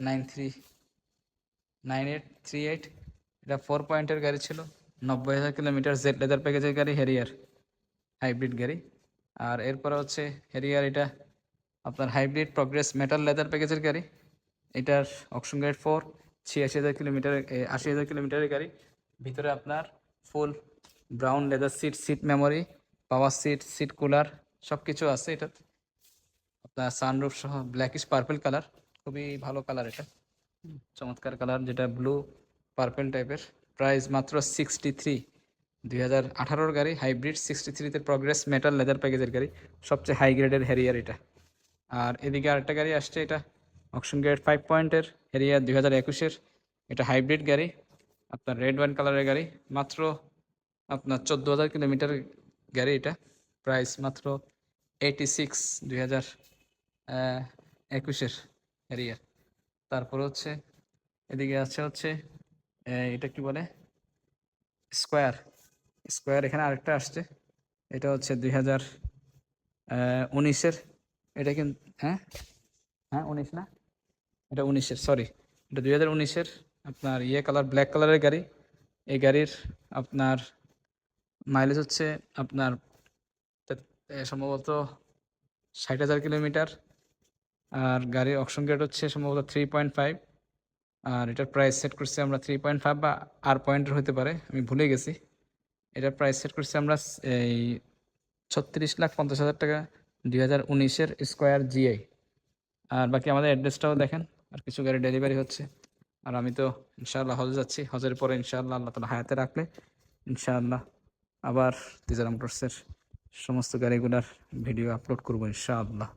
939838। এটা 4 পয়েন্টের গাড়ি ছিল, 90,000 কিলোমিটার, জেড লেদার প্যাকেজের গাড়ি, হেরিয়ার হাইব্রিড গাড়ি। আর এরপরে হচ্ছে হেরিয়ার, এটা আপনার হাইব্রিড প্রগ্রেস মেটাল লেদার প্যাকেজের গাড়ি, এটার অকশন গ্রেড 4, 86,000 কিলোমিটার, 80,000 কিলোমিটারের গাড়ি। ভিতরে আপনার full brown leather seat, seat memory, power seat, seat cooler, সব কিছু আছে। এটা আপনার সানরুফ সহ ব্ল্যাকিশ পার্পল কালার, খুবই ভালো কালার, এটা চমৎকার কালার, যেটা ব্লু পার্পল টাইপের। প্রাইস মাত্র 63, 2018-র গাড়ি, হাইব্রিড, 63-তে প্রগ্রেস মেটাল লেদার প্যাকেজের গাড়ি, সবচেয়ে হাই গ্রেডের হেরিয়ার এটা। আর এদিকে আরেকটা গাড়ি আসছে, এটা অকশন গ্রেড 5 পয়েন্টের হেরিয়ার 2021-এর, এটা হাইব্রিড গাড়ি, আপনার রেড ওয়াইন কালারের গাড়ি, মাত্র আপনার 14,000 কিলোমিটার গাড়ি, এটা প্রাইস মাত্র 86, 2021-এর হেরিয়ার। তারপর হচ্ছে এদিকে আছে হচ্ছে এটা কি বলে, স্কোয়ার, স্কোয়ার এখানে আরেকটা আসছে, এটা হচ্ছে 2019-এর, এটা কিন্তু হ্যাঁ হ্যাঁ 19 না, এটা 19-এর, সরি, এটা 2019-এর, আপনার কালার, ব্ল্যাক কালারের গাড়ি। এই গাড়ির আপনার মাইলেজ হচ্ছে আপনার সম্ভবত 60,000 কিলোমিটার, আর গাড়ির অকশন গ্রেড হচ্ছে সম্ভবত 3.5। আর এটার প্রাইস সেট করছি আমরা 3.5 বা আর পয়েন্টের হতে পারে, আমি ভুলে গেছি। এটার প্রাইস সেট করছি আমরা এই 36,50,000 টাকা, 2019-এর স্কোয়ার জিআই। আর বাকি আমাদের অ্যাড্রেসটাও দেখেন, আর কিছু গাড়ি ডেলিভারি হচ্ছে। আর আমি তো ইনশাআল্লাহ হজে যাচ্ছি, হজের পরে ইনশাআল্লাহ আল্লাহ তালা হায়াতে রাখলে ইনশাআল্লাহ আবার তেজারা মোটরসের সমস্ত গাড়িগুলোর ভিডিও আপলোড করবো ইনশাআল্লাহ।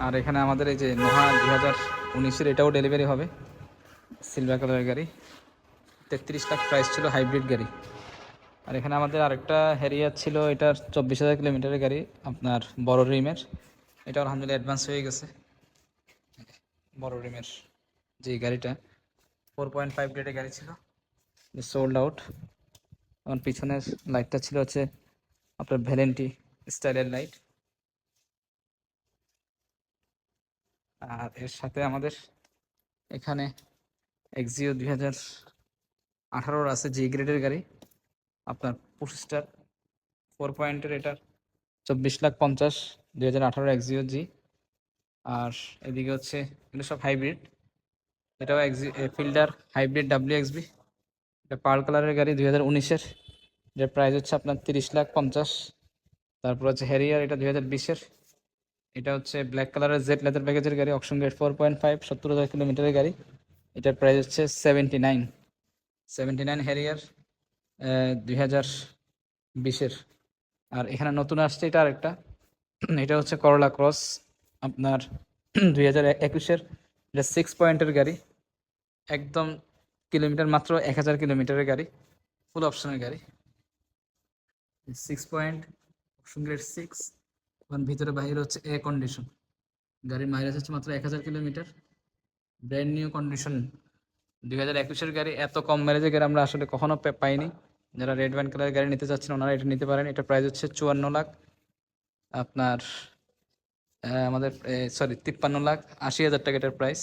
আর এখানে আমাদের এই যে নোহা 2019-এর, এটাও ডেলিভারি হবে, সিলভার কালারের গাড়ি, 33 লাখ প্রাইস ছিল, হাইব্রিড গাড়ি। আর এখানে আমাদের আরেকটা হ্যারিয়ার ছিল, এটার 24,000 কিলোমিটারের গাড়ি, আপনার বড় রিমের, এটা আলহামদুলিল্লাহ অ্যাডভান্স হয়ে গেছে। বড় রিমের যে গাড়িটা 4.5 গ্রেডের গাড়ি ছিল, সোল্ড আউট, এবং পিছনের লাইটটা ছিল হচ্ছে আপনার ভ্যালেন্টি স্টাইলের লাইট। আর এর সাথে আমাদের এখানে এক্সিও 2018 আছে, জি গ্রেডের গাড়ি, আপনার 25 4 পয়েন্টের, এটার 24,50,000, 2018 এক্সিও জি। আর এদিকে হচ্ছে এগুলো সব হাইব্রিড, এটাও ফিল্ডার হাইব্রিড WXB, এটা পার্ল কালারের গাড়ি 2019-এর, এটার প্রাইস হচ্ছে আপনার 30,50,000। তারপর হচ্ছে হ্যারিয়ার, এটা 2020-এর, এটা হচ্ছে ব্ল্যাক কালারের জেড লেদার প্যাকেজের গাড়ি, অপশন গ্রেড 4.5, 70,000 কিলোমিটারের গাড়ি, এটার প্রাইস হচ্ছে 79 হ্যারিয়ার 2020-এর। আর এখানে নতুন আসছে এটা আরেকটা, এটা হচ্ছে করলা ক্রস আপনার 2021-এর, এটা 6 পয়েন্টের গাড়ি, একদম কিলোমিটার মাত্র 1,000 কিলোমিটারের গাড়ি, ফুল অপশনের গাড়ি, 6 পয়েন্ট, অপশন গ্রেড 6, এবং ভিতরে বাইরে হচ্ছে এ কন্ডিশন। গাড়ির মাইলেজ হচ্ছে মাত্র 1,000 কিলোমিটার, ব্র্যান্ড নিউ কন্ডিশন। 2021-এর গাড়ি, এত কম মাইলেজের গাড়ি আমরা আসলে কখনো পাইনি। যারা রেড ওয়াইন কালারের গাড়ি নিতে চাচ্ছেন ওনারা এটা নিতে পারেন। এটা প্রাইস হচ্ছে 54 লাখ আপনার আমাদের সরি 53,80,000 টাকা এটার প্রাইস,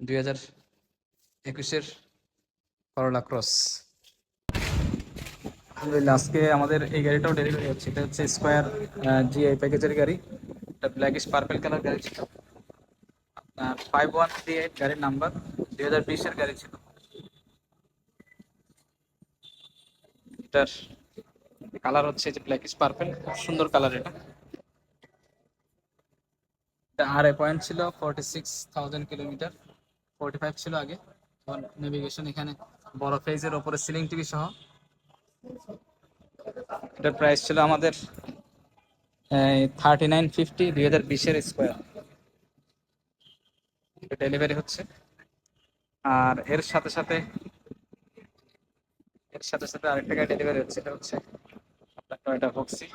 2021-এর করলা ক্রস। আলহামদুলিল্লাহ, আজকে আমাদের এই গাড়িটাও ডেলিভারি হচ্ছে। এটা হচ্ছে স্কোয়ার জিআই প্যাকেজের গাড়ি, এটা ব্ল্যাকিশ পার্পেল কালার গাড়ি ছিল, 5138 গাড়ির নাম্বার, 2020-এর গাড়ি ছিল। এটার কালার হচ্ছে যে ব্ল্যাকিশ পার্পেল, খুব সুন্দর কালার এটা। এটা আরএ পয়েন্ট ছিল, 46,000 কিলোমিটার, 45 ছিল আগে। নেভিগেশন এখানে বড় ফেজের ওপরে সিলিং টিভি সহ। এটার প্রাইস ছিল আমাদের 3950, 2020-এর স্কোয়ার, এটা ডেলিভারি হচ্ছে। আর এর সাথে আরেকটা গাড়ি ডেলিভারি হচ্ছে, এটা হচ্ছে আপনার টয়োটা ভক্সি,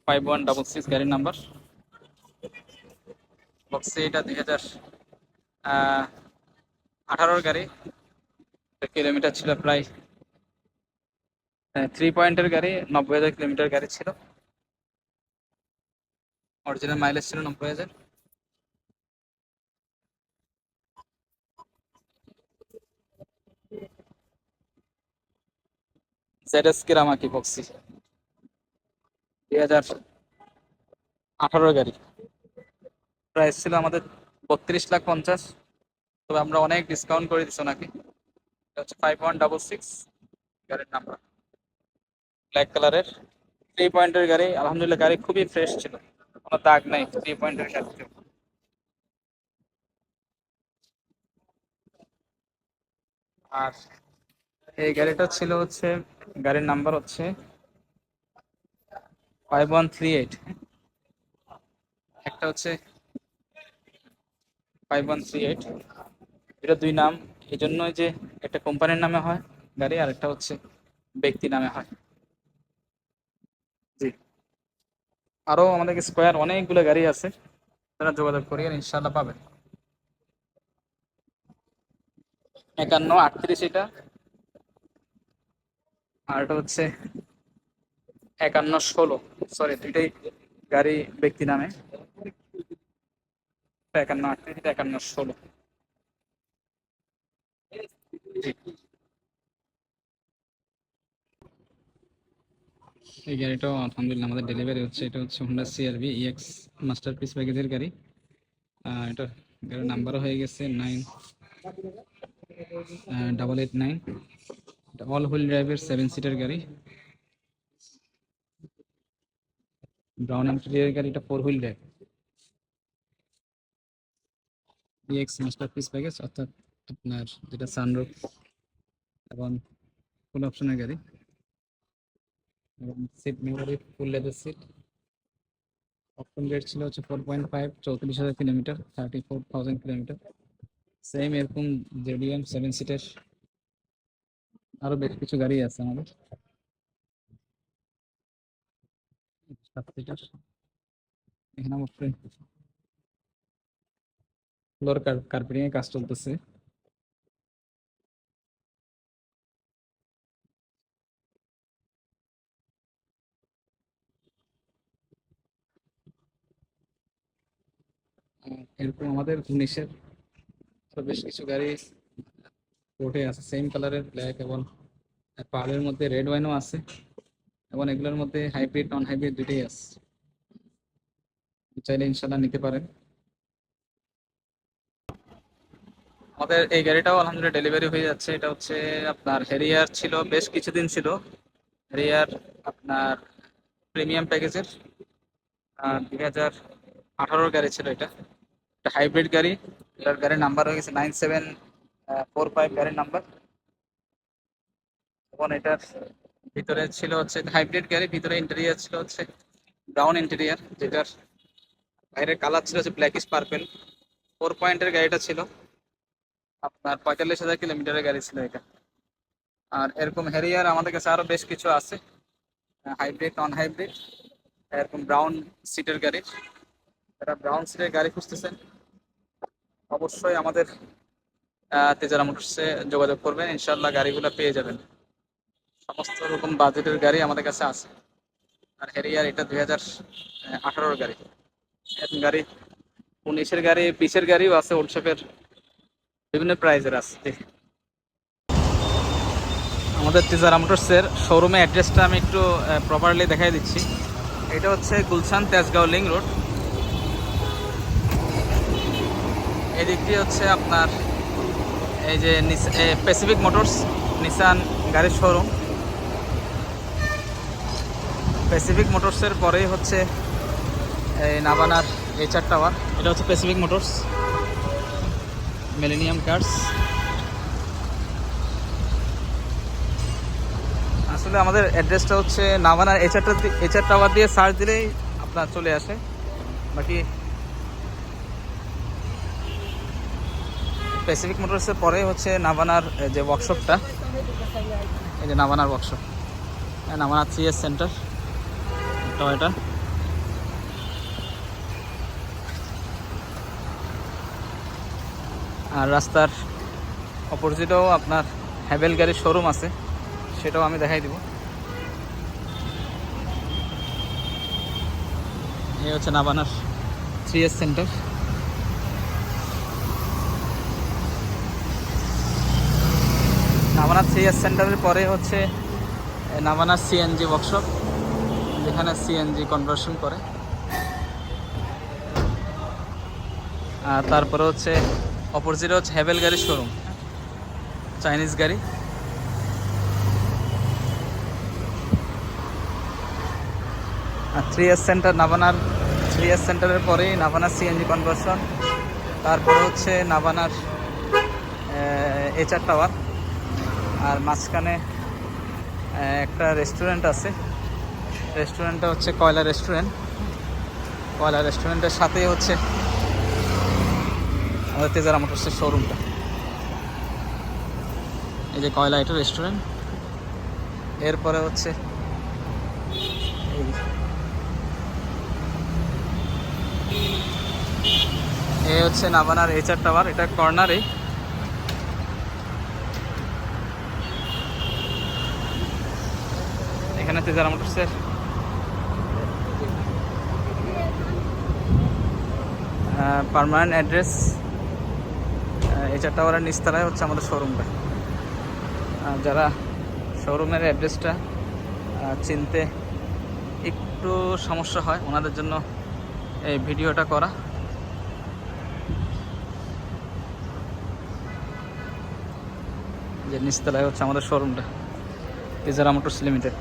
5166 গাড়ির নাম্বার, ভক্সি, এটা 2018-র গাড়ি, কিলোমিটার ছিল প্রায় 3 পয়েন্টের গাড়ি, 90,000 কিলোমিটার গাড়ি ছিল, অরিজিনাল মাইলেজ ছিল 90,000। ZS কিরামাকি বক্সি, 2018-র গাড়ি, প্রাইস ছিল আমাদের 32,50,000, তবে আমরা অনেক ডিসকাউন্ট করে দিচ্ছি ওনাকে। এটা হচ্ছে 5166 গাড়ির নাম্বার, ব্ল্যাক কালারের, 3 পয়েন্টের গাড়ি। আলহামদুলিল্লাহ, গাড়ি খুবই ফ্রেশ ছিল, কোনো দাগ নাই 3 পয়েন্টের গাড়ি। আর এই গাড়িটা ছিল হচ্ছে, গাড়ির নাম্বার হচ্ছে 5138, একটা হচ্ছে 5138, এটা দুই নাম, এই জন্যই যে একটা কোম্পানির নামে হয় গাড়ি, আর একটা হচ্ছে ব্যক্তি নামে হয়। জি, আরো আমাদের স্কোয়ার অনেকগুলো গাড়ি আছে, তারা যোগাযোগ করি আর ইনশাল্লাহ পাবেন। 5138 এটা, আর এটা হচ্ছে 5116, সরি দুইটাই গাড়ি ব্যক্তি নামে, 5138, এটা 5116। এই গাড়িটাও আলহামদুলিল্লাহ আমাদের ডেলিভারি হচ্ছে। এটা হচ্ছে হোন্ডা CR-V EX মাস্টারপিস প্যাকেজের গাড়ি, এটা গাড়ির নাম্বারও হয়ে গেছে 9889, এটা অল হুইল ড্রাইভের 7 সিটার গাড়ি, ব্রাউন ইন্টেরিয়র গাড়ি, এটা 4 wheel drive, EX masterpiece package, অর্থাৎ আপনার যেটা সানরুফ এবং ফুল অপশনের গাড়ি, এবং seat memory, full leather seat, option rate ছিল হচ্ছে 4.5, 34,000 কিলোমিটার, 34,000 কিলোমিটার। সেম এরকম জেডিএম 7 সিটের আরো বেশ কিছু গাড়ি আছে আমাদের, 7 সিটার। এখানে অবশ্যই ফ্লোর কার্পেটিং এর কাজ চলতেছে। এরকম আমাদের 19-এর বেশ কিছু গাড়ি রোডে আছে, সেম কালারের ব্ল্যাক এবং পাহাড়ের মধ্যে রেড ওয়াইনও আছে, এবং এগুলোর মধ্যে হাইব্রিড নন হাইব্রিড দুটোই আছে। চাইলে ইনশাল্লাহ নিতে পারেন। আমাদের এই গাড়িটাও আলহামদুলিল্লাহ ডেলিভারি হয়ে যাচ্ছে। এটা হচ্ছে আপনার হেরিয়ার ছিল, বেশ কিছুদিন ছিল হেরিয়ার আপনার প্রিমিয়াম প্যাকেজের, 2018 গাড়ি ছিল এটা। এটা হাইব্রিড গাড়ি। এটার গাড়ির নাম্বার হয়ে গেছে 9745 গাড়ির নাম্বার। এবং এটার ভিতরে ছিল হচ্ছে হাইব্রিড গাড়ি, ভিতরে ইন্টেরিয়ার ছিল হচ্ছে ব্রাউন ইন্টেরিয়ার, যেটার বাইরের কালার ছিল হচ্ছে ব্ল্যাকিশ পার্পেল। 4 পয়েন্টের গাড়িটা ছিল, আপনার 45,000 কিলোমিটারের গাড়ি ছিল এটা। আর এরকম হ্যারিয়ার আমাদের কাছে আরো বেশ কিছু আছে, হাইব্রিড নন হাইব্রিড, এরকম ব্রাউন সিটের গাড়ি। যারা ব্রাউন সিটের গাড়ি খুঁজতেছেন অবশ্যই আমাদের তেজারা মোটরসে যোগাযোগ করবেন, ইনশাল্লাহ গাড়িগুলো পেয়ে যাবেন। সমস্ত রকম বাজেটের গাড়ি আমাদের কাছে আছে। আর হ্যারিয়ার এটা 2018 গাড়ি। এরকম গাড়ি 19-এর গাড়ি, 20-এর গাড়িও আছে, ওল্ড শেপের বিভিন্ন প্রাইজের আছে। আমাদের তেজারা মোটরসের শোরুমে অ্যাড্রেসটা আমি একটু প্রপারলি দেখাই দিচ্ছি। এটা হচ্ছে গুলশান তেজগাঁও লিং রোড। এদিক দিয়ে হচ্ছে আপনার এই যে প্যাসিফিক মোটরস নিসান গাড়ির শোরুম। প্যাসিফিক মোটরসের পরেই হচ্ছে এই নাভানার HR টাওয়ার। এটা হচ্ছে প্যাসিফিক মোটরস, মিলেনিয়াম কার্স। আসলে আমাদের অ্যাড্রেসটা হচ্ছে নাভানার HR টাওয়ার দিয়ে সার্চ দিলেই আপনার চলে আসে। বাকি প্যাসিফিক মোটরসের পরে হচ্ছে নাভানার যে ওয়ার্কশপটা, এই যে নাভানার workshop, Navana 3S centre Toyota. আর রাস্তার অপোজিটেও আপনার হ্যাভেল গাড়ির শোরুম আছে, সেটাও আমি দেখাই দিব। এই হচ্ছে নাভানার 3S সেন্টার। নাভানা 3S সেন্টারের পরে হচ্ছে নাভানা CNG ওয়ার্কশপ, যেখানে CNG কনভার্সন করে। আর তারপরে হচ্ছে অপোজিটে হচ্ছে হ্যাভেল গাড়ির শোরুম, চাইনিজ গাড়ি। আর 3S সেন্টার, নাভানার 3S সেন্টারের পরেই নাভানা CNG কনভার্সন, তারপরে হচ্ছে নাভানার HR টাওয়ার। আর মাঝখানে একটা রেস্টুরেন্ট আছে, রেস্টুরেন্টটা হচ্ছে কয়লা রেস্টুরেন্ট। কয়লা রেস্টুরেন্টের সাথেই হচ্ছে আমাদের তেজারা মোটরসের শোরুমটা। এই যে কয়লা, এটা রেস্টুরেন্ট। এরপরে হচ্ছে এই হচ্ছে নাভানার HR টাওয়ার, এটা কর্নারে। এখানে তেজারা মোটরসের পার্মানেন্ট অ্যাড্রেস HR টাওয়ারের নিচতলায় হচ্ছে আমাদের শোরুমটা। যারা শোরুমের অ্যাড্রেসটা চিনতে একটু সমস্যা হয়, ওনাদের জন্য এই ভিডিওটা করা। যে নিচতলায় হচ্ছে আমাদের শোরুমটা, তেজারা মোটরস লিমিটেড।